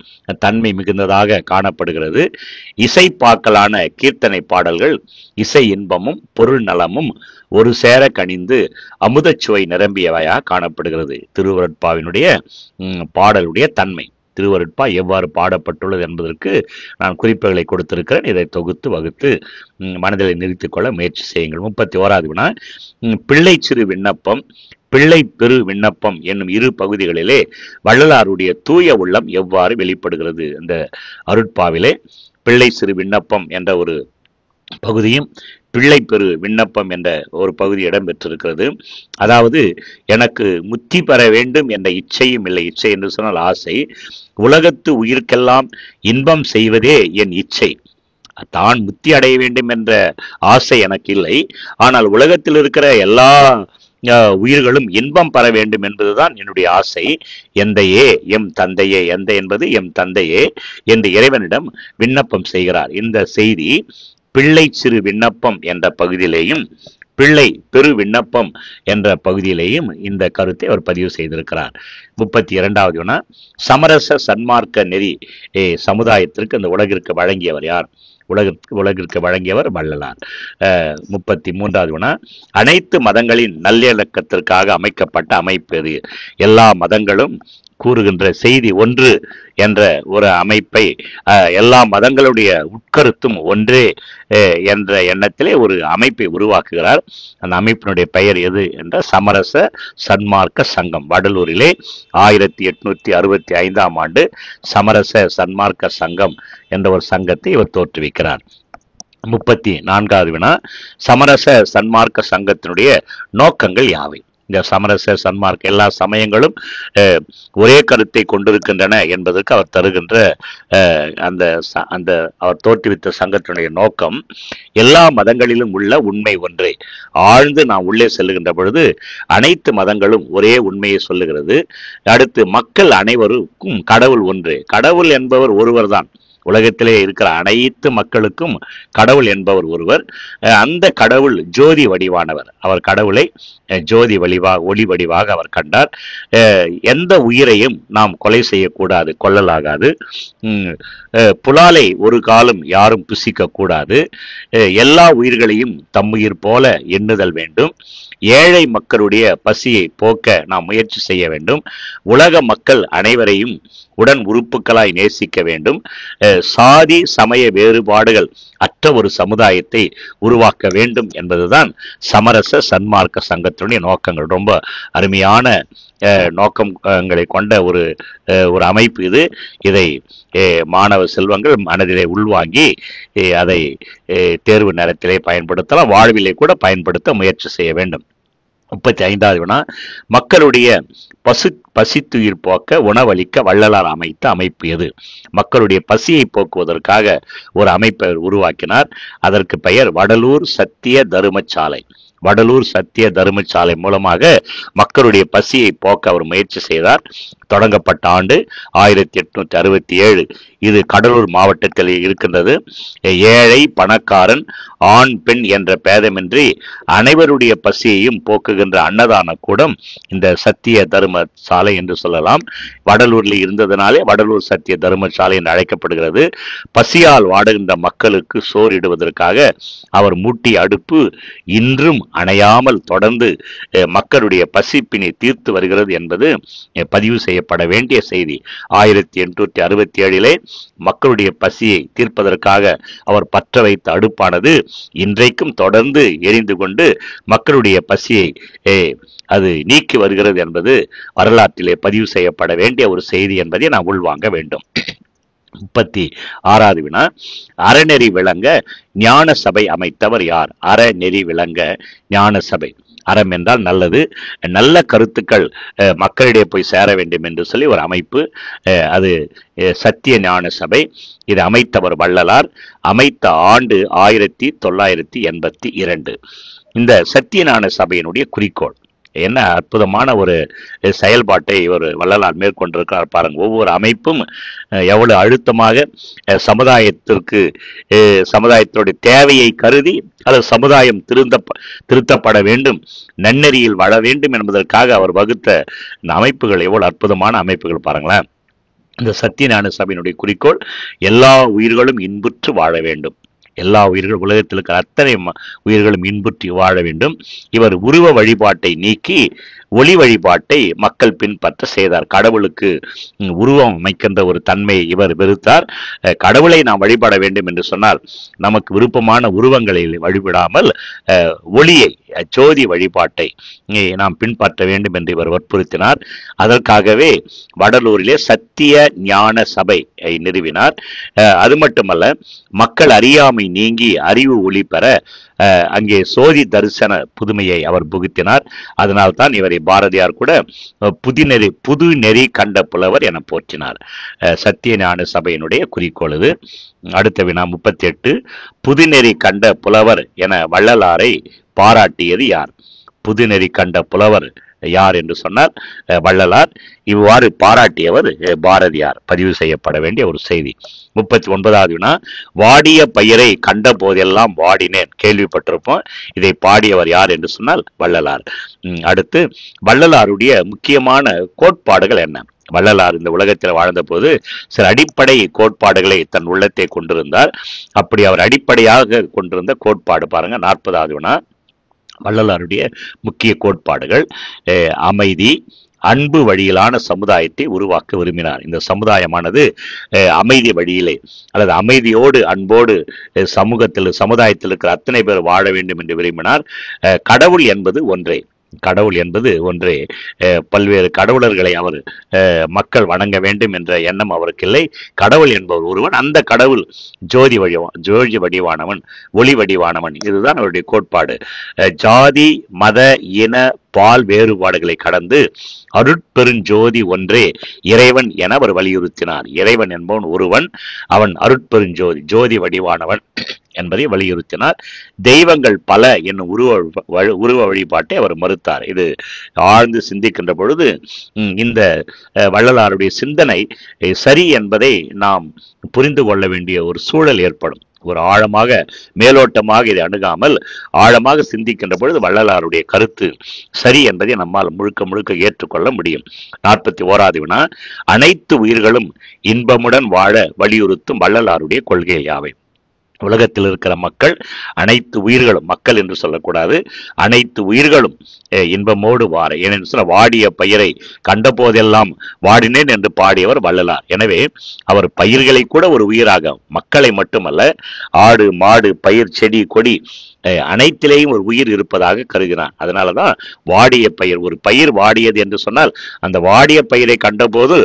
தன்மை மிகுந்ததாக காணப்படுகிறது. இசைப்பாக்கலான கீர்த்தனை பாடல்கள் இசை இன்பமும் பொருள் நலமும் ஒரு சேர கனிந்து அமுதச்சுவை நிரம்பியவையாக காணப்படுகிறது. திருவருட்பாவினுடைய பாடலுடைய தன்மை, திருவருட்பா எவ்வாறு பாடப்பட்டுள்ளது என்பதற்கு நான் குறிப்புகளை கொடுத்திருக்கிறேன். இதை தொகுத்து வகுத்து மனதில் நிறுத்திக் கொள்ள முயற்சி செய்யுங்கள். 31வது வினா, பிள்ளை சிறு விண்ணப்பம், பிள்ளை பெரு விண்ணப்பம் என்னும் இரு பகுதிகளிலே வள்ளலாருடைய தூய உள்ளம் எவ்வாறு வெளிப்படுகிறது? இந்த அருட்பாவிலே பிள்ளை சிறு விண்ணப்பம் என்ற ஒரு பகுதியும் பிள்ளை பெரு விண்ணப்பம் என்ற ஒரு பகுதி இடம்பெற்றிருக்கிறது. அதாவது எனக்கு முத்தி பெற வேண்டும் என்ற இச்சையும் இல்லை. இச்சை என்று சொன்னால் ஆசை. உலகத்து உயிர்க்கெல்லாம் இன்பம் செய்வதே என் இச்சை. தான் முத்தி அடைய வேண்டும் என்ற ஆசை எனக்கு இல்லை. ஆனால் உலகத்தில் இருக்கிற எல்லா உயிர்களும் இன்பம் பெற வேண்டும் என்பதுதான் என்னுடைய ஆசை. எந்தையே எம் தந்தையே, எந்த என்பது எம் தந்தையே என்று இறைவனிடம் விண்ணப்பம் செய்கிறார். இந்த செய்தி பிள்ளை சிறு விண்ணப்பம் என்ற பகுதியிலேயும் பிள்ளை பெரு விண்ணப்பம் என்ற பகுதியிலேயும் இந்த கருத்தை அவர் பதிவு செய்திருக்கிறார். 32வது வினா, சமரச சன்மார்க்க நெறி சமுதாயத்திற்கு இந்த உலகிற்கு வழங்கியவர் யார்? உலகிற்கு வழங்கியவர் வள்ளலார். 33வது வினா, அனைத்து மதங்களின் நல்லிணக்கத்திற்காக அமைக்கப்பட்ட அமைப்பு எது? எல்லா மதங்களும் கூறுகின்ற செய்தி ஒன்று என்ற ஒரு அமைப்பை, எல்லா மதங்களுடைய உட்கருத்தும் ஒன்றே என்ற எண்ணத்திலே ஒரு அமைப்பை உருவாக்குகிறார். அந்த அமைப்பினுடைய பெயர் எது என்ற சமரச சன்மார்க்க சங்கம். வடலூரிலே 1865ஆம் ஆண்டு சமரச சன்மார்க்க சங்கம் என்ற ஒரு சங்கத்தை இவர் தோற்றுவிக்கிறார். 34வது வினா, சமரச சன்மார்க்க சங்கத்தினுடைய நோக்கங்கள் யாவை? இந்த சமரச சன்மார்க்க எல்லா சமயங்களும் ஒரே கருத்தை கொண்டிருக்கின்றன என்பதற்கு அவர் தருகின்ற அந்த அவர் தோற்றுவித்த சங்கத்தினுடைய நோக்கம், எல்லா மதங்களிலும் உள்ள உண்மை ஒன்றே. ஆழ்ந்து நாம் உள்ளே செல்லுகின்ற பொழுது அனைத்து மதங்களும் ஒரே உண்மையை சொல்லுகிறது. அடுத்து மக்கள் அனைவருக்கும் கடவுள் ஒன்றே. கடவுள் என்பவர் ஒருவர் தான். உலகத்திலே இருக்கிற அனைத்து மக்களுக்கும் கடவுள் என்பவர் ஒருவர். அந்த கடவுள் ஜோதி வடிவானவர். அவர் கடவுளை ஜோதி ஒளி வடிவாக அவர் கண்டார். எந்த உயிரையும் நாம் கொலை செய்யக்கூடாது, கொல்லலாகாது. புலாலை ஒரு காலம் யாரும் புசிக்க கூடாது. எல்லா உயிர்களையும் தம்முயிர் போல எண்ணுதல் வேண்டும். ஏழை மக்களுடைய பசியை போக்க நாம் முயற்சி செய்ய வேண்டும். உலக மக்கள் அனைவரையும் உடன் உறுப்புகளாய் நேசிக்க வேண்டும். சாதி சமய வேறுபாடுகள் அற்ற ஒரு சமுதாயத்தை உருவாக்க வேண்டும் என்பதுதான் சமரச சன்மார்க்க சங்கத்தினுடைய நோக்கங்கள். ரொம்ப அருமையான நோக்கங்களை கொண்ட ஒரு அமைப்பு இது. இதை மாணவ செல்வங்கள் மனதிலே உள்வாங்கி அதை தேர்வு நேரத்திலே பயன்படுத்தலாம், வாழ்விலே கூட பயன்படுத்த முயற்சி செய்ய வேண்டும். 35வது வினா, மக்களுடைய பசித்துயிர் போக்க உணவளிக்க வள்ளலார் அமைத்த அமைப்பு எது? மக்களுடைய பசியை போக்குவதற்காக ஒரு அமைப்பை உருவாக்கினார். அதற்கு பெயர் வடலூர் சத்திய தருமசாலை. வடலூர் சத்திய தருமசாலை மூலமாக மக்களுடைய பசியை போக்க அவர் முயற்சி செய்தார். தொடங்கப்பட்ட ஆண்டு 1867. இது கடலூர் மாவட்டத்தில் இருக்கின்றது. ஏழை பணக்காரன் ஆண் பெண் என்ற பேதமின்றி அனைவருடைய பசியையும் போக்குகின்ற அன்னதான கூடம் இந்த சத்திய தர்ம சாலை என்று சொல்லலாம். வடலூரில் இருந்ததனாலே வடலூர் சத்திய தர்மசாலை என்று அழைக்கப்படுகிறது. பசியால் வாடுகின்ற மக்களுக்கு சோறு இடுவதற்காக அவர் மூட்டிய அடுப்பு இன்றும் அணையாமல் தொடர்ந்து மக்களுடைய பசிப்பினை தீர்த்து வருகிறது என்பது பதிவு செய்ய செய்யப்பட வேண்டிய செய்தி. 1867 மக்களுடைய பசியை தீர்ப்பதற்காக அவர் பற்ற வைத்த அடுப்பானது இன்றைக்கும் தொடர்ந்து எரிந்து கொண்டு மக்களுடைய பசியை அது நீக்கி வருகிறது என்பது வரலாற்றிலே பதிவு செய்யப்பட வேண்டிய ஒரு செய்தி என்பதை நாம் உள்வாங்க வேண்டும். 36வது வினா, அறநெறி விளங்க ஞான சபை அமைத்தவர் யார்? அறநெறி விளங்க ஞான சபை. அறம் என்றால் நல்லது, நல்ல கருத்துக்கள் மக்களிடையே போய் சேர வேண்டும் என்று சொல்லி ஒரு அமைப்பு, அது சத்திய ஞான சபை. இது அமைத்தவர் வள்ளலார். அமைத்த ஆண்டு 1982. இந்த சத்திய ஞான சபையினுடைய குறிக்கோள் என்ன அற்புதமான ஒரு செயல்பாட்டை ஒரு வள்ளலார் மேற்கொண்டிருக்கிறார் பாருங்க. ஒவ்வொரு அமைப்பும் எவ்வளவு அழுத்தமாக சமுதாயத்தினுடைய தேவையை கருதி அல்லது சமுதாயம் திருத்தப்பட வேண்டும், நன்னெறியில் வாழ வேண்டும் என்பதற்காக அவர் வகுத்த இந்த அமைப்புகள் எவ்வளவு அற்புதமான அமைப்புகள் பாருங்களேன். இந்த சத்திய ஞான சபையினுடைய குறிக்கோள் எல்லா உயிர்களும் இன்புற்று வாழ வேண்டும். எல்லா உயிர்கள், உலகத்தில் இருக்கிற அத்தனை உயிர்களும் இன்புற்றி வாழ வேண்டும். இவர் உருவ வழிபாட்டை நீக்கி ஒளி வழிபாட்டை மக்கள் பின்பற்ற செய்தார். கடவுளுக்கு உருவம் அமைக்கின்ற ஒரு தன்மையை இவர் வெறுத்தார். கடவுளை நாம் வழிபட வேண்டும் என்று சொன்னால் நமக்கு விருப்பமான உருவங்களை வழிபடாமல் ஒளியை, ஜோதி வழிபாட்டை நாம் பின்பற்ற வேண்டும் என்று இவர் வற்புறுத்தினார். அதற்காகவே வடலூரிலே சத்திய ஞான சபை நிறுவினார். அது மட்டுமல்ல, மக்கள் அறியாமை நீங்கி அறிவு ஒளி பெற அங்கே சோதி தரிசன புதுமையை அவர் புகுத்தினார். அதனால்தான் இவரை பாரதியார் கூட புது நெறி கண்ட புலவர் என போற்றினார். சத்திய ஞான சபையினுடைய குறிக்கோள் இது. அடுத்த வினா 38, புதுநெறி கண்ட புலவர் என வள்ளலாரை பாராட்டியது யார்? புதுநெறி கண்ட புலவர் யார் என்று சொன்னார் வள்ளலார். இவ்வாறு பாராட்டியவர் பாரதியார். பதிவு செய்யப்பட வேண்டிய ஒரு செய்தி. 39வது வினா, வாடிய பயிரை கண்ட போதெல்லாம் வாடினேன். கேள்விப்பட்டிருப்போம். இதை பாடியவர் யார் என்று சொன்னால் வள்ளலார். அடுத்து, வள்ளலாருடைய முக்கியமான கோட்பாடுகள் என்ன? வள்ளலார் இந்த உலகத்தில் வாழ்ந்த போது சில அடிப்படை கோட்பாடுகளை தன் உள்ளத்தை கொண்டிருந்தார். அப்படி அவர் அடிப்படையாக கொண்டிருந்த கோட்பாடு பாருங்க. 40வது வினா, வள்ளலாருடைய முக்கிய கோட்பாடுகள் அமைதி, அன்பு வழியிலான சமுதாயத்தை உருவாக்க விரும்பினார். இந்த சமுதாயமானது அமைதி வழியிலே அல்லது அமைதியோடு அன்போடு சமுதாயத்தில் இருக்கிற அத்தனை பேர் வாழ வேண்டும் என்று விரும்பினார். கடவுள் என்பது ஒன்றே. பல்வேறு கடவுளர்களை அவர் மக்கள் வணங்க வேண்டும் என்ற எண்ணம் அவருக்கு இல்லை. கடவுள் என்பவர் ஒருவன். அந்த கடவுள் ஜோதி வடிவானவன், ஒளி வடிவானவன். இதுதான் அவருடைய கோட்பாடு. ஜாதி, மத, இன, பால் வேறுபாடுகளை கடந்து அருட்பெருஞ்சோதி ஒன்றே இறைவன் என அவர் வலியுறுத்தினார். இறைவன் என்பவன் ஒருவன், அவன் அருட்பெருஞ்சோதி, ஜோதி வடிவானவன் என்பதை வலியுறுத்தினார். தெய்வங்கள் பல என்னும் உருவ வழிபாட்டை அவர் மறுத்தார். இது ஆழ்ந்து சிந்திக்கின்ற பொழுது இந்த வள்ளலாருடைய சிந்தனை சரி என்பதை நாம் புரிந்து கொள்ள வேண்டிய ஒரு சூழல் ஏற்படும். ஒரு ஆழமாக, மேலோட்டமாக இதை அணுகாமல் ஆழமாக சிந்திக்கின்ற பொழுது வள்ளலாருடைய கருத்து சரி என்பதை நம்மால் முழுக்க முழுக்க ஏற்றுக்கொள்ள முடியும். 41வது வினா, அனைத்து உயிர்களும் இன்பமுடன் வாழ வலியுறுத்தும் வள்ளலாருடைய கொள்கைகள் யாவை? உலகத்தில் இருக்கிற மக்கள், அனைத்து உயிர்களும், மக்கள் என்று சொல்லக்கூடாது, அனைத்து உயிர்களும் இன்பமோடு வார. ஏனென்று சொன்ன வாடிய பயிரை கண்ட போதெல்லாம் வாடினேன் என்று பாடியவர் வள்ளலார். எனவே அவர் பயிர்களை கூட ஒரு உயிராக, மக்களை மட்டுமல்ல, ஆடு மாடு பயிர் செடி கொடி அனைத்திலேயும் ஒரு உயிர் இருப்பதாக கருதினார். அதனாலதான் வாடிய பயிர், ஒரு பயிர் வாடியது என்று சொன்னால் அந்த வாடிய பயிரை கண்டபோது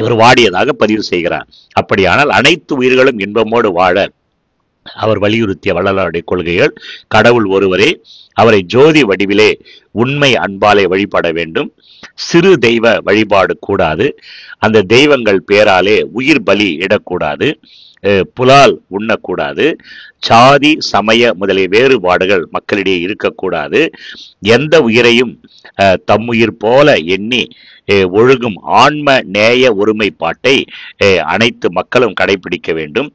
இவர் வாடியதாக பதிவு செய்கிறார். அப்படியானால் அனைத்து உயிர்களும் இன்பமோடு வாழ அவர் வலியுறுத்திய வள்ளலாருடைய கொள்கைகள்: கடவுள் ஒருவரே, அவரை ஜோதி வடிவிலே உண்மை அன்பாலே வழிபட வேண்டும், சிறு தெய்வ வழிபாடு கூடாது, அந்த தெய்வங்கள் பேராலே உயிர் பலி இடக்கூடாது, புலால் உண்ணக்கூடாது, சாதி சமய முதலிய வேறுபாடுகள் மக்களிடையே இருக்கக்கூடாது, எந்த உயிரையும் தம்முயிர் போல எண்ணி ஒழுகும் ஆன்ம நேய ஒருமைப்பாட்டை அனைத்து மக்களும் கடைபிடிக்க வேண்டும்,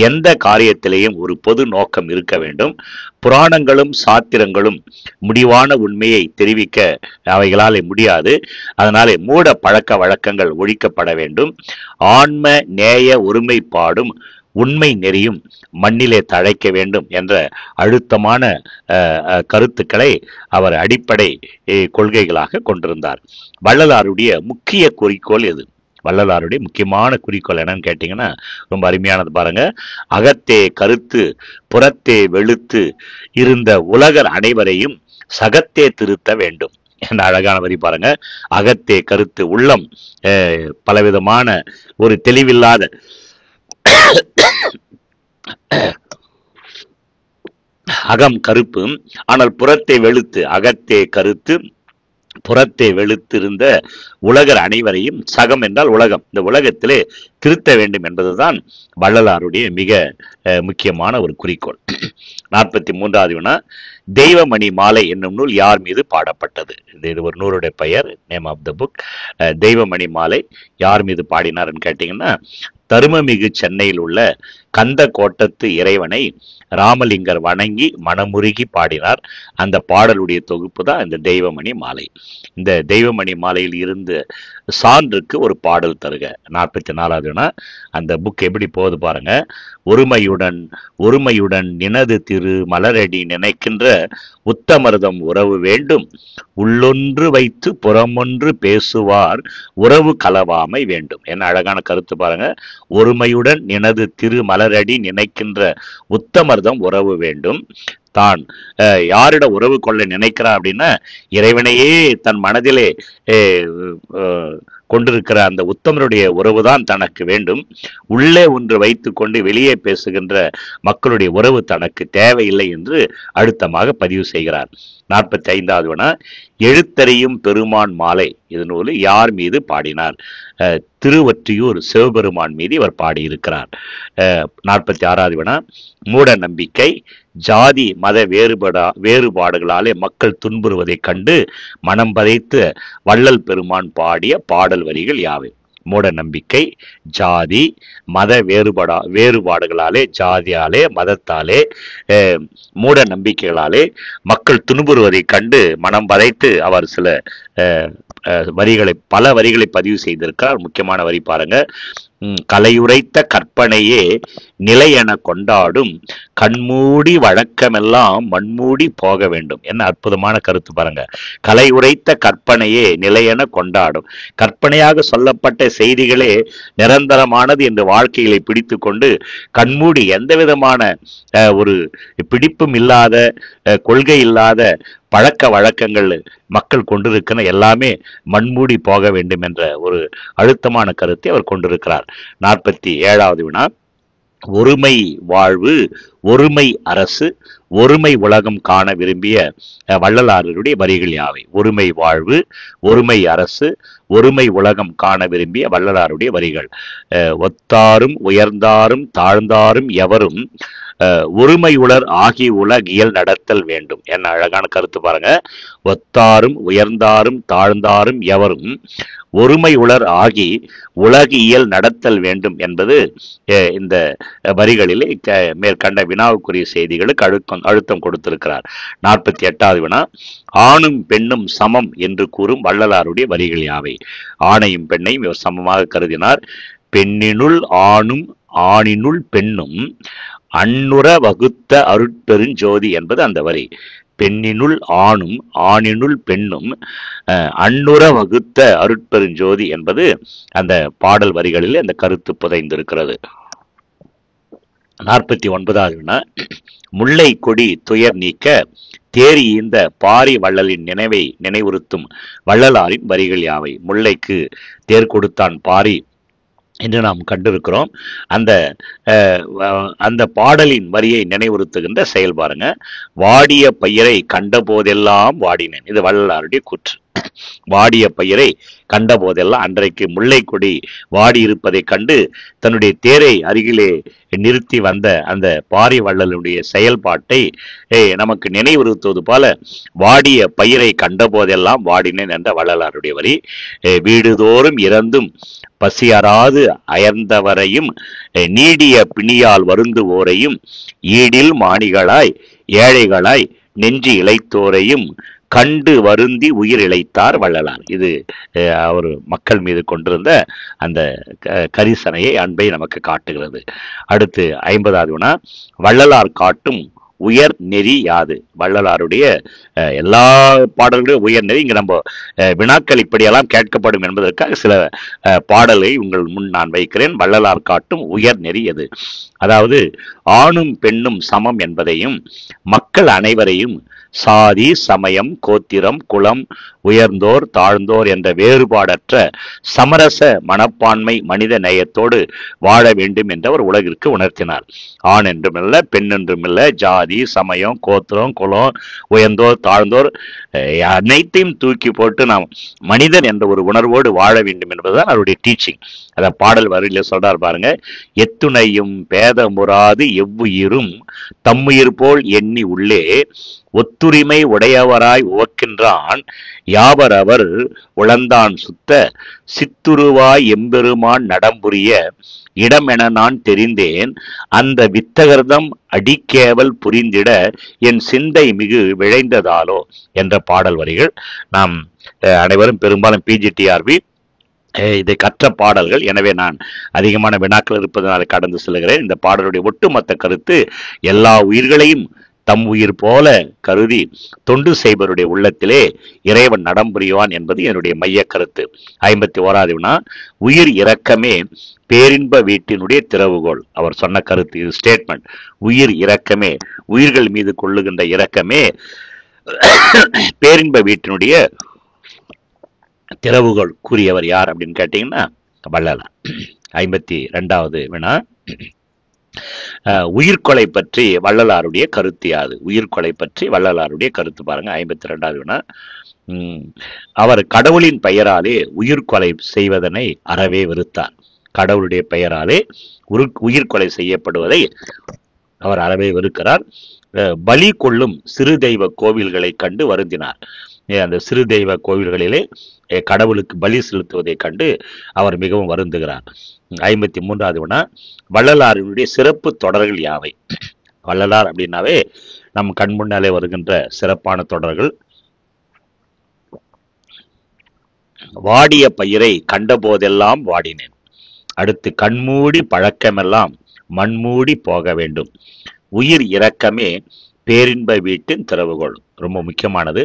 எந்த காரியத்திலேயும் ஒரு பொது நோக்கம் இருக்க வேண்டும், புராணங்களும் சாத்திரங்களும் முடிவான உண்மையை தெரிவிக்க அவைகளாலே முடியாது, அதனாலே மூட பழக்க வழக்கங்கள் ஒழிக்கப்பட வேண்டும், ஆன்ம நேய ஒருமைப்பாடும் உண்மை நெறியும் மண்ணிலே தழைக்க வேண்டும் என்ற அழுத்தமான கருத்துக்களை அவர் அடிப்படை கொள்கைகளாக கொண்டிருந்தார். வள்ளலாருடைய முக்கிய குறிக்கோள் எது? வள்ளலாருடைய முக்கியமான குறிக்கோள் என்னன்னு கேட்டீங்கன்னா ரொம்ப அருமையானது பாருங்க. அகத்தே கருத்து புறத்தே வெளுத்து இருந்த உலகர் அனைவரையும் சகத்தே திருத்த வேண்டும் என்ற அழகான வரி பாருங்க. அகத்தே கருத்து, உள்ளம் பலவிதமான ஒரு தெளிவில்லாத அகம் கருப்பு, ஆனால் புறத்தை வெளுத்து, அகத்தே கருத்து புறத்தை வெளுத்திருந்த உலகர் அனைவரையும், சகம் என்றால் உலகம், இந்த உலகத்திலே திருத்த வேண்டும் என்பதுதான் வள்ளலாருடைய மிக முக்கியமான ஒரு குறிக்கோள். 43வது வினா, தெய்வமணி மாலை என்னும் நூல் யார் மீது பாடப்பட்டது? இது ஒரு நூலுடைய பெயர், name of the book. Deivamani Malai யார் மீது பாடினார்ன்னு கேட்டீங்கன்னா, தருமமிகு சென்னையில் உள்ள கந்த கோட்டத்து இறைவனை ராமலிங்கர் வணங்கி மனமுருகி பாடினார். அந்த பாடலுடைய தொகுப்பு தான் இந்த தெய்வமணி மாலை. இந்த தெய்வமணி மாலையில் இருந்த சான்றுக்கு ஒரு பாடல் தருக. 44வது அந்த புக் எப்படி போகுது பாருங்க. ஒருமையுடன் ஒருமையுடன் நினது திரு மலரடி நினைக்கின்ற உத்தமர்தம் உறவு வேண்டும், உள்ளொன்று வைத்து புறமொன்று பேசுவார் உறவு கலவாமை வேண்டும். என்ன அழகான கருத்து பாருங்க. ஒருமையுடன் நினது திரு மலரடி நினைக்கின்ற உத்தமர்தம் உறவு வேண்டும். தான் யாரிட உறவு கொள்ள நினைக்கிறார் அப்படின்னா, இறைவனையே தன் மனதிலே கொண்டிருக்கிற அந்த உத்தமருடைய உறவுதான் தனக்கு வேண்டும். உள்ளே ஒன்று வைத்து கொண்டு வெளியே பேசுகின்ற மக்களுடைய உறவு தனக்கு தேவையில்லை என்று அழுத்தமாக பதிவு செய்கிறார். 45வது வினா, எழுத்தறியும் பெருமான் மாலை இது நூல் யார் மீது பாடினார்? திருவொற்றியூர் சிவபெருமான் மீது இவர் பாடியிருக்கிறார். 46வது வினா, மூட நம்பிக்கை ஜாதி மத வேறுபாடுகளாலே மக்கள் துன்புறுவதைக் கண்டு மனம் பதைத்து வள்ளல் பெருமான் பாடிய பாடல் வரிகள் யாவை? மூட நம்பிக்கை ஜாதி மத வேறுபாடுகளாலே, ஜாதியாலே மதத்தாலே மூட நம்பிக்கைகளாலே மக்கள் துன்புறுவதை கண்டு மனம் பதைத்து அவர் சில பல வரிகளை பதிவு செய்திருக்கிறார். முக்கியமான வரி பாருங்க. கலையுரைத்த கற்பனையே நிலை என கொண்டாடும் கண்மூடி வழக்கமெல்லாம் மண்மூடி போக வேண்டும். என்ன அற்புதமான கருத்து பாருங்க. கலை உரைத்த கற்பனையே நிலை என கொண்டாடும், கற்பனையாக சொல்லப்பட்ட செய்திகளே நிரந்தரமானது என்று வாழ்க்கைகளை பிடித்து கொண்டு கண்மூடி எந்த விதமான ஒரு பிடிப்பும் இல்லாத கொள்கை இல்லாத பழக்க வழக்கங்கள் மக்கள் கொண்டிருக்கிற எல்லாமே மண்மூடி போக வேண்டும் என்ற ஒரு அழுத்தமான கருத்தை அவர் கொண்டிருக்கிறார். 47வது வினா, ஒருமை வாழ்வு ஒருமை அரசு ஒருமை உலகம் காண விரும்பிய வள்ளலாருடைய வரிகள் யாவை? ஒருமை வாழ்வு ஒருமை அரசு ஒருமை உலகம் காண விரும்பிய வள்ளலாருடைய வரிகள். ஒத்தாரும் உயர்ந்தாரும் தாழ்ந்தாரும் எவரும் ஒருமையுளர் ஆகி உலகியல் நடத்தல் வேண்டும். என்ன அழகான கருத்து பாருங்க. ஒத்தாரும் உயர்ந்தாரும் தாழ்ந்தாரும் எவரும் ஒருமையுளர் ஆகி உலகியல் நடத்தல் வேண்டும் என்பது இந்த வரிகளிலே மேற்கண்ட வினாவுக்குரிய செய்திகளுக்கு அழுத்தம் கொடுத்திருக்கிறார். 48வது வினா, ஆணும் பெண்ணும் சமம் என்று கூறும் வள்ளலாருடைய வரிகள் யாவை? ஆணையும் பெண்ணையும் இவர் சமமாக கருதினார். பெண்ணினுள் ஆணும் ஆணினுள் பெண்ணும் அன்னுற வகுத்த அருட்பெருஞ்சோதி என்பது அந்த வரி. பெண்ணினுள் ஆணும் ஆணினுள் பெண்ணும் அன்னுற வகுத்த அருட்பெருஞ்சோதி என்பது அந்த பாடல் வரிகளில் அந்த கருத்து புதைந்திருக்கிறது. 49வது வினா, முல்லை கொடி துயர் நீக்க தேரி இந்த பாரி வள்ளலின் நினைவை நினைவுறுத்தும் வள்ளலாரின் வரிகள் யாவை? முல்லைக்கு தேர் கொடுத்தான் பாரி என்று நாம் கண்டிருக்கிறோம். அந்த பாடலின் வரியை நினைவுறுத்துகின்ற செயல் பாருங்க. வாடிய பயிரை கண்ட போதெல்லாம் வாடினேன், இது வள்ளலாருடைய கூற்று. வாடிய பயிரை கண்ட போதெல்லாம், அன்றைக்கு முல்லை கொடி வாடி இருப்பதை கண்டு தன்னுடைய தேரை அருகிலே நிறுத்தி வந்த அந்த பாரி வள்ளலுடைய செயல்பாட்டை நமக்கு நினைவுறுத்துவது போல வாடிய பயிரை கண்ட போதெல்லாம் வாடினேன் என்ற வள்ளலாருடைய வரி. வீடுதோறும் இறந்தும் பசியறாது அயர்ந்தவரையும் நீடிய பிணியால் வருந்துவோரையும் ஈடில் மாணிகளாய் ஏழைகளாய் நெஞ்சு இளைத்தோரையும் கண்டு வருந்தி உயிர் இழைத்தார் வள்ளலார். இது அவர் மக்கள் மீது கொண்டிருந்த அந்த கரிசனையை, அன்பை நமக்கு காட்டுகிறது. அடுத்து 50வது வினா, வள்ளலார் காட்டும் உயர் நெறி யாது? வள்ளலாருடைய எல்லா பாடல்களும் உயர் நெறி. இங்க நம்ம வினாக்கள் இப்படியெல்லாம் கேட்கப்படும் என்பதற்காக சில பாடலை உங்கள் முன் நான் வைக்கிறேன். வள்ளலார் காட்டும் உயர் நெறி எது? அதாவது ஆணும் பெண்ணும் சமம் என்பதையும், மக்கள் அனைவரையும் சாதி சமயம் கோத்திரம் குலம் உயர்ந்தோர் தாழ்ந்தோர் என்ற வேறுபாடற்ற சமரச மனப்பான்மை மனித நேயத்தோடு வாழ வேண்டும் என்றவர் உலகிற்கு உணர்த்தினார். ஆண் என்றுமில்ல பெண் என்றுமில்ல, ஜாதி சமயம் கோத்திரம் குலம் உயர்ந்தோர் தாழ்ந்தோர் அனைத்தையும் தூக்கி போட்டு நாம் மனிதன் என்ற ஒரு உணர்வோடு வாழ வேண்டும் என்பதுதான் அவருடைய டீச்சிங். அத பாடல் வரியில சொல்றார் பாருங்க, எத்துணையும் பேதமுறாது எவ்வுயிரும் தம்முயிர் போல் எண்ணி உள்ளே ஒத்துரிமை உடையவராய் உவக்கின்றான் யாவர் அவர் உளந்தான் சுத்த சித்துருவாய் எம்பெருமான் நடம்புரிய இடமென நான் தெரிந்தேன் அந்த வித்தகர்தம் அடிக்கேவல் புரிந்திட என் சிந்தை மிகு விழைந்ததாலோ என்ற பாடல் வரிகள். நாம் அனைவரும் பெரும்பாலும் பிஜிடிஆர்பி இதை கற்ற பாடல்கள். எனவே நான் அதிகமான வினாக்கள் இருப்பதனால் கடந்து செல்கிறேன். இந்த பாடலுடைய ஒட்டுமொத்த கருத்து, எல்லா உயிர்களையும் தம் உயிர் போல கருதி தொண்டு செய்பவருடைய உள்ளத்திலே இறைவன் நடம் புரிவான் என்பது என்னுடைய மைய கருத்து. 51வது வினா, உயிர் இரக்கமே பேரின்ப வீட்டினுடைய திறவுகோல். அவர் சொன்ன கருத்து இது, ஸ்டேட்மெண்ட். உயிர் இரக்கமே, உயிர்கள் மீது கொள்ளுகின்ற இரக்கமே பேரின்ப வீட்டினுடைய திறவுகோல் கூறியவர் யார் அப்படின்னு கேட்டீங்கன்னா வள்ளலார். 52வது வினா, உயிர்கொலை பற்றி வள்ளலாருடைய கருத்து யாது? உயிர்கொலை பற்றி வள்ளலாருடைய கருத்து பாருங்க. 52வது வினா, அவர் கடவுளின் பெயராலே உயிர்கொலை செய்வதனை அறவே வெறுத்தார். கடவுளுடைய பெயராலே உயிர்கொலை செய்யப்படுவதை அவர் அறவே வெறுக்கிறார். பலி கொள்ளும் சிறு தெய்வ கோவில்களை கண்டு வருந்தினார். அந்த சிறு தெய்வ கோவில்களிலே கடவுளுக்கு பலி செலுத்துவதை கண்டு அவர் மிகவும் வருந்துகிறார். 53வது வினா, வள்ளலாருடைய சிறப்பு தொடர்கள் யாவை? வள்ளலார் அப்படின்னாவே நம் கண் முன்னாலே வருகின்ற சிறப்பான தொடர்கள். வாடிய பயிரை கண்ட போதெல்லாம் வாடினேன். அடுத்து, கண்மூடி பழக்கமெல்லாம் மண்மூடி போக வேண்டும். உயிர் இரக்கமே பேரின்ப வீட்டின் திறவுகோள். ரொம்ப முக்கியமானது.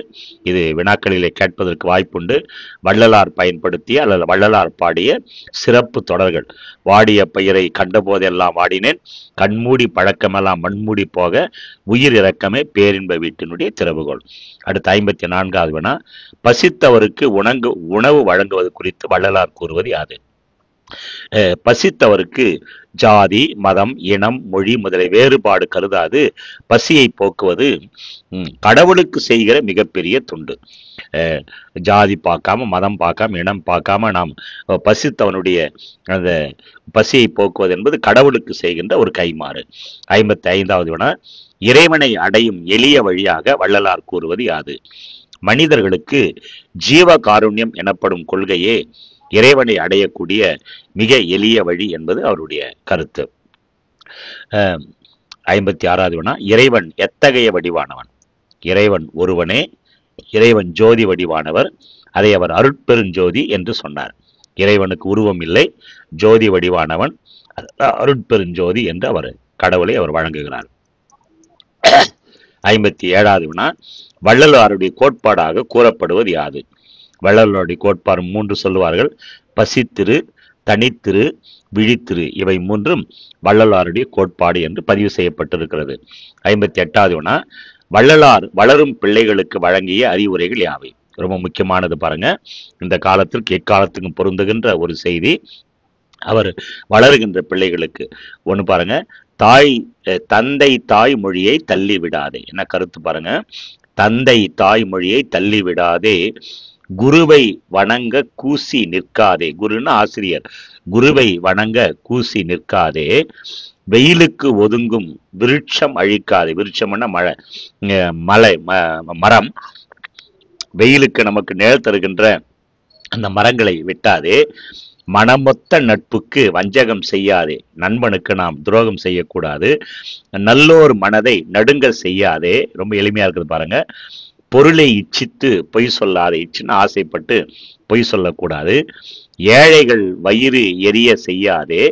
இது வினாக்களிலே கேட்பதற்கு வாய்ப்புண்டு. வள்ளலார் பயன்படுத்திய அல்லது வள்ளலார் பாடிய சிறப்பு தொடர்கள். வாடிய பயிரை கண்டபோதெல்லாம் வாடினேன், கண்மூடி பழக்கமெல்லாம் மண்மூடி போக, உயிர் இரக்கமே பேரின்ப வீட்டினுடைய திறவுகோள். அடுத்து 54வது வினா, பசித்தவருக்கு உணவு வழங்குவது குறித்து வள்ளலார் கூறுவது யாது? பசித்தவருக்கு ஜாதி மதம் இனம் மொழி முதலிய வேறுபாடு கருதாது பசியை போக்குவது கடவுளுக்கு செய்கிற மிகப்பெரிய தொண்டு. ஜாதி பார்க்காம மதம் பார்க்காம இனம் பார்க்காம நாம் பசித்தவனுடைய அந்த பசியை போக்குவது என்பது கடவுளுக்கு செய்கின்ற ஒரு கைமாறு. 55வது வினா, இறைவனை அடையும் எளிய வழியாக வள்ளலார் கூறுவது யாது? மனிதர்களுக்கு ஜீவ காருண்யம் எனப்படும் கொள்கையே இறைவனை அடையக்கூடிய மிக எளிய வழி என்பது அவருடைய கருத்து. 56வது வினா, இறைவன் எத்தகைய வடிவானவன்? இறைவன் ஒருவனே. இறைவன் ஜோதி வடிவானவர். அதை அவர் அருட்பெருஞ்சோதி என்று சொன்னார். இறைவனுக்கு உருவம் இல்லை, ஜோதி வடிவானவன், அருட்பெருஞ்சோதி என்று அவர் கடவுளை அவர் வழங்குகிறார். 57வது வினா, வள்ளலாருடைய கோட்பாடாக கூறப்படுவது யாது? வள்ளலாருடைய கோட்பாடு 3 சொல்லுவார்கள். பசித்திரு, தனித்திரு, விழித்திரு, இவை 3ம் வள்ளலாருடைய கோட்பாடு என்று பதிவு செய்யப்பட்டிருக்கிறது. 58வது வினா, வள்ளலார் வளரும் பிள்ளைகளுக்கு வழங்கிய அறிவுரைகள் யாவை? ரொம்ப முக்கியமானது பாருங்க. இந்த காலத்திற்கு எக்காலத்துக்கும் பொருந்துகின்ற ஒரு செய்தி. அவர் வளருகின்ற பிள்ளைகளுக்கு ஒன்று பாருங்க, தந்தை தாய் மொழியை தள்ளி விடாதே. என்ன கருத்து பாருங்க, தந்தை தாய் மொழியை தள்ளி விடாதே, குருவை வணங்க கூசி நிற்காதே. குருன்னா ஆசிரியர். குருவை வணங்க கூசி நிற்காதே, வெயிலுக்கு ஒதுங்கும் விருட்சம் அழிக்காதே. விருட்சம்னா மழை, மரம். வெயிலுக்கு நமக்கு நிழல் தருகின்ற அந்த மரங்களை வெட்டாதே, மனமொத்த நட்புக்கு வஞ்சகம் செய்யாதே. நண்பனுக்கு நாம் துரோகம் செய்யக்கூடாது. நல்லோர் மனதை நடுங்க செய்யாதே. ரொம்ப எளிமையா இருக்குது பாருங்க. பொருளை இச்சித்து பொய் சொல்லாத, இச்சின்னு ஆசைப்பட்டு பொய் சொல்லக்கூடாது. ஏழைகள் வயிறு எரிய செய்யாதே,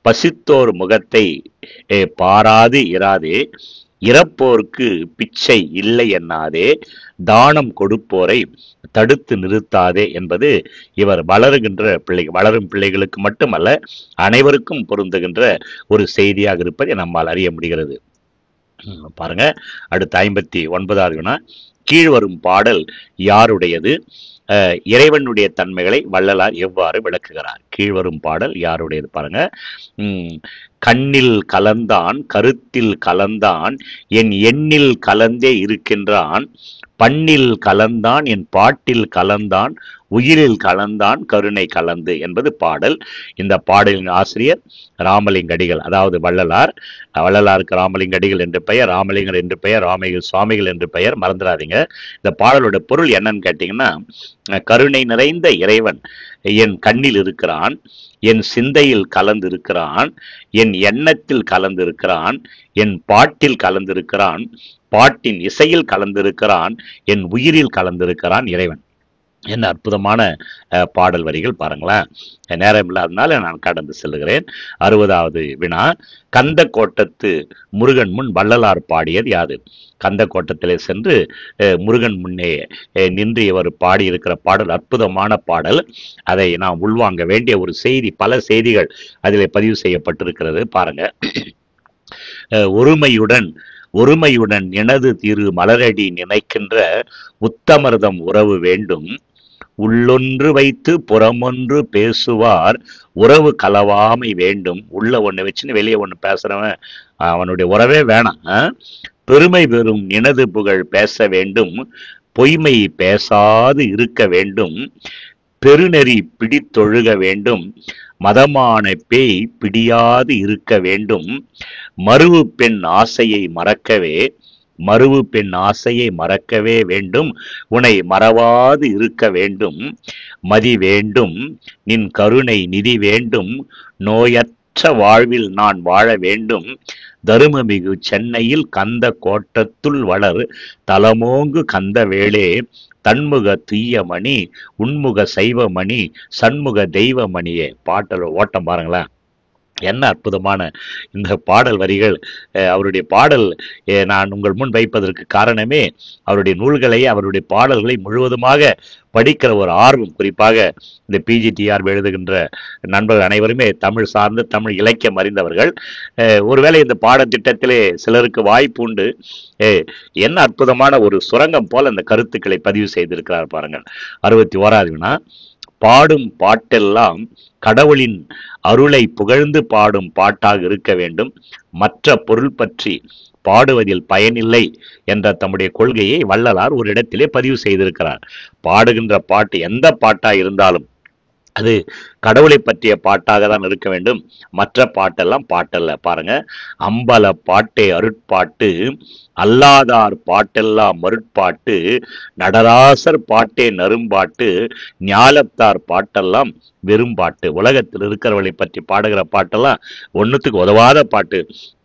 பசித்தோர் முகத்தை பாராது இராதே, இறப்போர்க்கு பிச்சை இல்லை எண்ணாதே, தானம் கொடுப்போரை தடுத்து நிறுத்தாதே என்பது இவர் வளரும் பிள்ளைகளுக்கு மட்டுமல்ல அனைவருக்கும் பொருந்துகின்ற ஒரு செய்தியாக இருப்பதை நம்மால் அறிய முடிகிறது. பாருங்க, அடுத்த 59வது வினா. கீழ்வரும் பாடல் யாருடையது? இறைவனுடைய தன்மைகளை வள்ளலார் எவ்வாறு விளக்குகிறார்? கீழ்வரும் பாடல் யாருடையது? பாருங்க. கண்ணில் கலந்தான், கருத்தில் கலந்தான், என் எண்ணில் கலந்தே இருக்கின்றான், பண்ணில் கலந்தான், என் பாட்டில் கலந்தான், உயிரில் கலந்தான், கருணை கலந்து என்பது பாடல். இந்த பாடலின் ஆசிரியர் ராமலிங்கடிகள், அதாவது வள்ளலார். வள்ளலாருக்கு ராமலிங்கடிகள் என்று பெயர், ராமலிங்கர் என்று பெயர், ராமலிங்க சுவாமிகள் என்று பெயர், மறந்துடாதீங்க. இந்த பாடலோட பொருள் என்னன்னு கேட்டீங்கன்னா, கருணை நிறைந்த இறைவன் என் கண்ணில் இருக்கிறான், என் சிந்தையில் கலந்திருக்கிறான், என் எண்ணத்தில் கலந்திருக்கிறான், என் பாட்டில் கலந்திருக்கிறான், பாட்டின் இசையில் கலந்திருக்கிறான், என் உயிரில் கலந்திருக்கிறான் இறைவன். என்ன அற்புதமான பாடல் வரிகள் பாருங்களேன். நேரம் இல்லாதனால நான் கடந்து செல்கிறேன். 60வது வினா. கந்த கோட்டத்து முருகன் முன் வள்ளலார் பாடியது யாது? கந்த கோட்டத்திலே சென்று முருகன் முன்னே நின்று இவர் பாடியிருக்கிற பாடல் அற்புதமான பாடல். அதை நாம் உள்வாங்க வேண்டிய ஒரு செய்தி, பல செய்திகள் அதிலே பதிவு செய்யப்பட்டிருக்கிறது. பாருங்க. ஒருமையுடன் எனது திரு மலரடி நினைக்கின்ற உத்தமர்தம் உறவு வேண்டும், உள்ளொன்று வைத்து புறமொன்று பேசுவார் உறவு கலவாமை வேண்டும். உள்ள ஒண்ணு வச்சுன்னு வெளியே ஒண்ணு பேசுறவன் அவனுடைய உறவே வேணாம். பெருமை பெறும் எனது புகழ் பேச வேண்டும், பொய்மை பேசாது இருக்க வேண்டும், பெருநெறி பிடித்தொழுக வேண்டும், மதமான பேய் பிடியாது இருக்க வேண்டும், மருவு பெண் ஆசையை மறக்கவே வேண்டும், உன்னை மறவாது இருக்க வேண்டும், மதி வேண்டும், நின் கருணை நிதி வேண்டும், நோயற்ற வாழ்வில் நான் வாழ வேண்டும், தருமமிகு சென்னையில் கந்த கோட்டத்துள் வளர் தலமோங்கு கந்த வேளே, தன்முக துய்யமணி உன்முக சைவமணி சண்முக தெய்வமணியே. பாட்டல் ஓட்டம் பாருங்களேன், என்ன அற்புதமான இந்த பாடல் வரிகள். அவருடைய பாடல் நான் உங்கள் முன் வைப்பதற்கு காரணமே அவருடைய நூல்களை, அவருடைய பாடல்களை முழுவதுமாக படிக்கிற ஒரு ஆர்வம். குறிப்பாக இந்த பிஜிடிஆர் எழுதுகின்ற நண்பர்கள் அனைவருமே தமிழ் சார்ந்த, தமிழ் இலக்கியம் அறிந்தவர்கள். ஒருவேளை இந்த பாடத்திட்டத்திலே சிலருக்கு வாய்ப்பு உண்டு. என்ன அற்புதமான ஒரு சுரங்கம் போல இந்த கருத்துக்களை பதிவு செய்திருக்கிறார் பாருங்கள். 61வது வினா. பாடும் பாட்டெல்லாம் கடவுளின் அருளை புகழ்ந்து பாடும் பாட்டாக இருக்க வேண்டும், மற்ற பொருள் பற்றி பாடுவதில் பயனில்லை என்ற தம்முடைய கொள்கையை வள்ளலார் ஒரு இடத்திலே பதிவு செய்திருக்கிறார். பாடுகின்ற பாட்டு எந்த பாட்டா இருந்தாலும் அது கடவுளை பற்றிய பாட்டாக தான் இருக்க வேண்டும், மற்ற பாட்டெல்லாம் பாட்டல்ல. பாருங்க. அம்பல பாட்டே அருட்பாட்டு, அல்லாதார் பாட்டெல்லாம் மருட்பாட்டு, நடராசர் பாட்டே நரும்பாட்டு, ஞாலத்தார் பாட்டெல்லாம் வெறும்பாட்டு. உலகத்தில் இருக்கிறவர்களை பற்றி பாடுகிற பாட்டெல்லாம் ஒன்னுத்துக்கு உதவாத பாட்டு.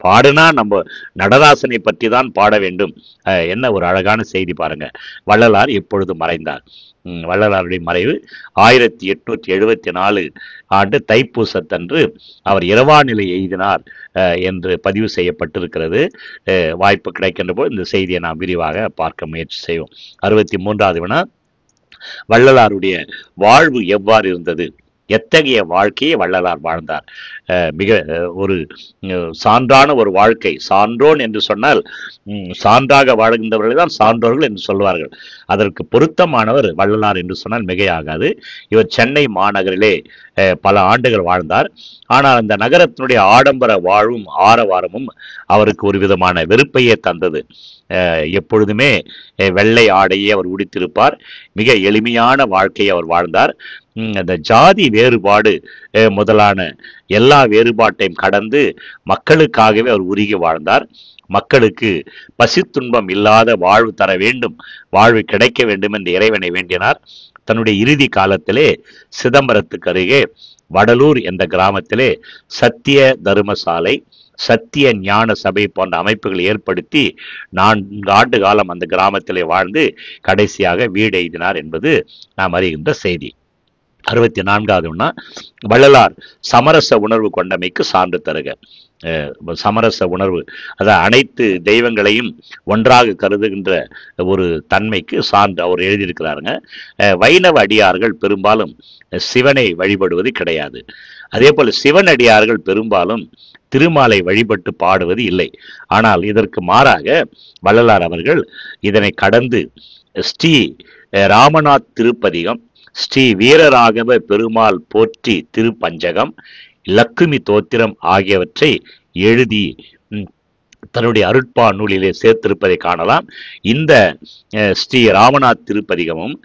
பாடுனா நம்ம நடராசனை பற்றி தான் பாட வேண்டும். என்ன ஒரு அழகான செய்தி பாருங்க. வள்ளலார் எப்பொழுது மறைந்தார்? வள்ளலாருடைய மறைவு 1874 ஆண்டு தைப்பூசத்தன்று அவர் இரவா நிலை எய்தினார் என்று பதிவு செய்யப்பட்டிருக்கிறது. வாய்ப்பு கிடைக்கின்ற போது இந்த செய்தியை நாம் விரிவாக பார்க்க முயற்சி செய்வோம். 63வது வினா. வள்ளலாருடைய வாழ்வு எவ்வாறு இருந்தது? எத்தகைய வாழ்க்கையை வள்ளலார் வாழ்ந்தார்? மிக ஒரு சான்றான ஒரு வாழ்க்கை. சான்றோன் என்று சொன்னால் சான்றாக வாழ்கின்றவர்கள் தான் சான்றோர்கள் என்று சொல்வார்கள். அதற்கு பொருத்தமானவர் வள்ளலார் என்று சொன்னால் மிகையாகாது. இவர் சென்னை மாநகரிலே பல ஆண்டுகள் வாழ்ந்தார். ஆனால் அந்த நகரத்தினுடைய ஆடம்பர வாழ்வும் ஆரவாரமும் அவருக்கு ஒரு விதமான வெறுப்பையே தந்தது. எப்பொழுதுமே வெள்ளை ஆடையை அவர் உடுத்திருப்பார். மிக எளிமையான வாழ்க்கையை அவர் வாழ்ந்தார். அந்த ஜாதி வேறுபாடு முதலான எல்லா வேறுபாட்டையும் கடந்து மக்களுக்காகவே அவர் உருகி வாழ்ந்தார். மக்களுக்கு பசி துன்பம் இல்லாத வாழ்வு தர வேண்டும், வாழ்வு கிடைக்க வேண்டும் என்று இறைவனை வேண்டினார். தன்னுடைய இறுதி காலத்திலே சிதம்பரத்துக்கு அருகே வடலூர் என்ற கிராமத்திலே சத்திய தர்மசாலை, சத்திய ஞான சபை போன்ற அமைப்புகளை ஏற்படுத்தி 4 ஆண்டு காலம் அந்த கிராமத்திலே வாழ்ந்து கடைசியாக வீடு எய்தினார் என்பது நாம் அறிகின்ற செய்தி. 64வது வள்ளலார் சமரச உணர்வு கொண்டமைக்கு சான்று தருக. சமரச உணர்வு, அதாவது அனைத்து தெய்வங்களையும் ஒன்றாக கருதுகின்ற ஒரு தன்மைக்கு சான்று அவர் எழுதியிருக்கிறாருங்க. வைணவ அடியார்கள் பெரும்பாலும் சிவனை வழிபடுவது கிடையாது. அதே போல சிவன் அடியார்கள் பெரும்பாலும் திருமாலை வழிபட்டு பாடுவது இல்லை. ஆனால் இதற்கு மாறாக வள்ளலார் அவர்கள் இதனை கடந்து ஸ்ரீ ராமநாத் திருப்பதிகம், ஸ்ரீ வீரராகவ பெருமாள் போற்றி திருப்பஞ்சகம், லக்குமி தோத்திரம் ஆகியவற்றை எழுதி தன்னுடைய அருட்பா நூலிலே சேர்த்திருப்பதை காணலாம். இந்த ஸ்ரீ ராமநாத் திருப்பதிகமும்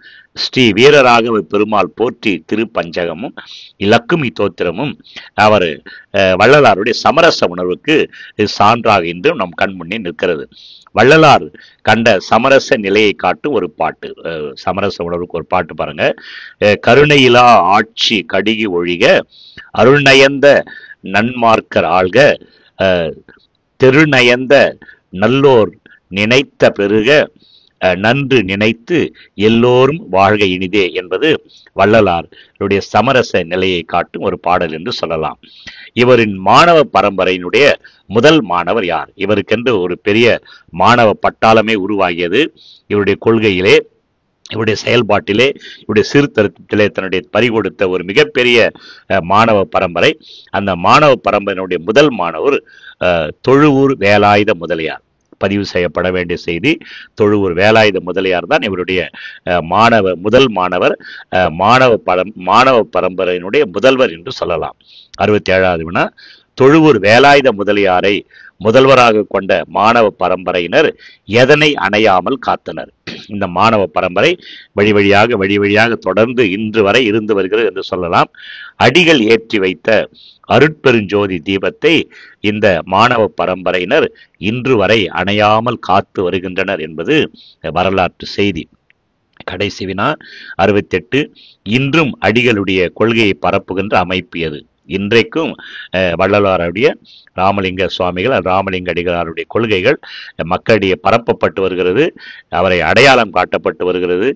ஸ்ரீ வீரராகவ பெருமாள் போற்றி திருப்பஞ்சகமும் லக்குமி தோத்திரமும் அவர் வள்ளலாருடைய சமரச உணர்வுக்கு சான்றாக இன்றும் நம் கண்முன்னே நிற்கிறது. வள்ளலார் கண்ட சமரச நிலையை காட்டும் ஒரு பாட்டு, சமரச உணர்வுக்கு ஒரு பாட்டு பாருங்க. கருணையிலா ஆட்சி கடிகி ஒழிக, அருள்நயந்த நன்மார்க்கர் ஆள்க, தெருநயந்த நல்லோர் நினைத்த பெருக, நன்று நினைத்து எல்லோரும் வாழ்க இனிதே என்பது வள்ளலாருடைய சமரச நிலையை காட்டும் ஒரு பாடல் என்று சொல்லலாம். இவரின் மாணவ பரம்பரையினுடைய முதல் மாணவர் யார்? இவருக்கென்று ஒரு பெரிய மாணவ பட்டாளமே உருவாகியது. இவருடைய கொள்கையிலே, இவருடைய செயல்பாட்டிலே, இவருடைய சீர்திருத்தத்திலே தன்னுடைய பறிகொடுத்த ஒரு மிகப்பெரிய மாணவ பரம்பரை. அந்த மாணவ பரம்பரையினுடைய முதல் மாணவர் தொழுவூர் வேலாயுத முதலியார். பதிவு செய்யப்பட வேண்டிய செய்தி, தொழுவூர் வேலாயுத முதலியார் தான் இவருடைய முதல் மாணவர், மாணவ பரம்பரையினுடைய முதல்வர் என்று சொல்லலாம். 67வது வினா, தொழுவூர் வேலாயுத முதலியாரை முதல்வராக கொண்ட மாணவ பரம்பரையினர் எதனை அணையாமல் காத்தனர்? இந்த மாணவ பரம்பரை வழி வழியாக தொடர்ந்து இன்று வரை இருந்து வருகிறது என்று சொல்லலாம். அடிகள் ஏற்றி வைத்த அருட்பெருஞ்சோதி தீபத்தை இந்த மாணவ பரம்பரையினர் இன்று வரை அணையாமல் காத்து வருகின்றனர் என்பது வரலாற்று செய்தி. கடைசி வினா 68, இன்றும் அடிகளுடைய கொள்கையை பரப்புகின்ற அமைப்பு எது? இன்றைக்கும் வள்ளலாருடைய ராமலிங்க சுவாமிகள், ராமலிங்க அடிகளாருடைய கொள்கைகள் மக்களிடையே பரப்பப்பட்டு வருகிறது. அவரை அடையாளம் காட்டப்பட்டு வருகிறது.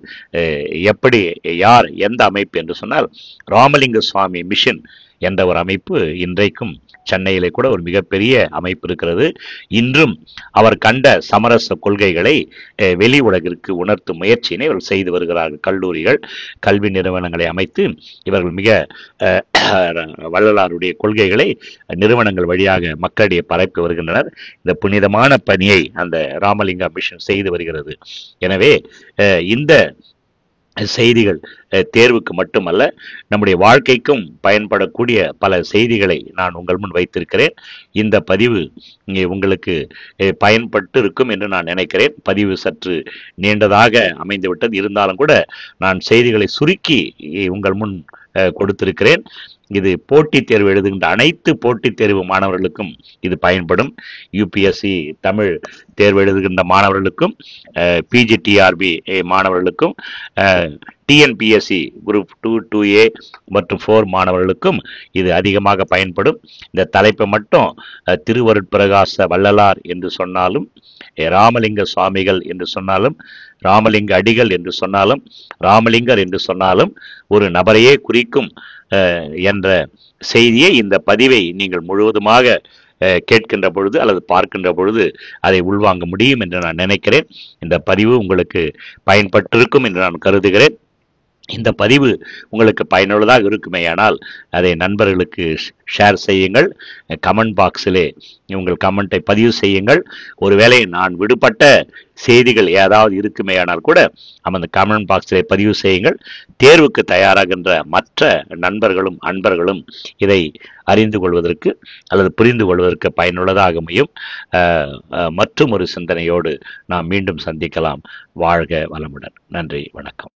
எப்படி, யார், எந்த அமைப்பு என்று சொன்னால் ராமலிங்க சுவாமி மிஷன் என்ற ஒரு அமைப்பு இன்றைக்கும் சென்னையிலே கூட ஒரு மிகப்பெரிய அமைப்பு இருக்கிறது. இன்றும் அவர் கண்ட சமரச கொள்கைகளை வெளி உலகிற்கு உணர்த்தும் முயற்சியினை இவர்கள் செய்து வருகிறார்கள். கல்லூரிகள், கல்வி நிறுவனங்களை அமைத்து இவர்கள் மிக வள்ளலாருடைய கொள்கைகளை நிறுவனங்கள் வழியாக மக்களிடையே பரப்பி வருகின்றனர். இந்த புனிதமான பணியை அந்த ராமலிங்கா மிஷன் செய்து வருகிறது. எனவே இந்த செய்திகள் தேர்வுக்கு மட்டுமல்ல, நம்முடைய வாழ்க்கைக்கும் பயன்படக்கூடிய பல செய்திகளை நான் உங்கள் முன் வைத்திருக்கிறேன். இந்த பதிவு உங்களுக்கு பயன்பட்டு இருக்கும் என்று நான் நினைக்கிறேன். பதிவு சற்று நீண்டதாக அமைந்துவிட்டது, இருந்தாலும் கூட நான் செய்திகளை சுருக்கி உங்கள் முன் கொடுத்திருக்கிறேன். இது போட்டித் தேர்வு எழுதுகின்ற அனைத்து போட்டித் தேர்வு மாணவர்களுக்கும் இது பயன்படும். யூபிஎஸ்சி தமிழ் தேர்வு எழுதுகின்ற மாணவர்களுக்கும், பிஜிடிஆர்பி மாணவர்களுக்கும், டிஎன்பிஎஸ்சி குரூப் 2, 2A மற்றும் 4 மாணவர்களுக்கும் இது அதிகமாக பயன்படும். இந்த தலைப்பை மட்டும் திருவருட்பிரகாச வள்ளலார் என்று சொன்னாலும், ராமலிங்க சுவாமிகள் என்று சொன்னாலும், ராமலிங்க அடிகள் என்று சொன்னாலும், ராமலிங்கர் என்று சொன்னாலும் ஒரு நபரையே குறிக்கும் என்ற செய்தியை, இந்த பதிவை நீங்கள் முழுவதுமாக கேட்கின்ற பொழுது அல்லது பார்க்கின்ற பொழுது அதை உள்வாங்க முடியும் என்று நான் நினைக்கிறேன். இந்த பதிவு உங்களுக்கு பயன்பட்டிருக்கும் என்று நான் கருதுகிறேன். இந்த பதிவு உங்களுக்கு பயனுள்ளதாக இருக்குமேயானால் அதை நண்பர்களுக்கு ஷேர் செய்யுங்கள். கமெண்ட் பாக்ஸிலே உங்கள் கமெண்ட்டை பதிவு செய்யுங்கள். ஒருவேளை நான் விடுபட்ட செய்திகள் ஏதாவது இருக்குமேயானால் கூட அந்த கமெண்ட் பாக்ஸிலே பதிவு செய்யுங்கள். தேர்வுக்கு தயாராகின்ற மற்ற நண்பர்களும் அன்பர்களும் இதை அறிந்து கொள்வதற்கு அல்லது புரிந்து கொள்வதற்கு பயனுள்ளதாக அமையும். மற்றும் ஒரு சிந்தனையோடு நாம் மீண்டும் சந்திக்கலாம். வாழ்க வளமுடன். நன்றி, வணக்கம்.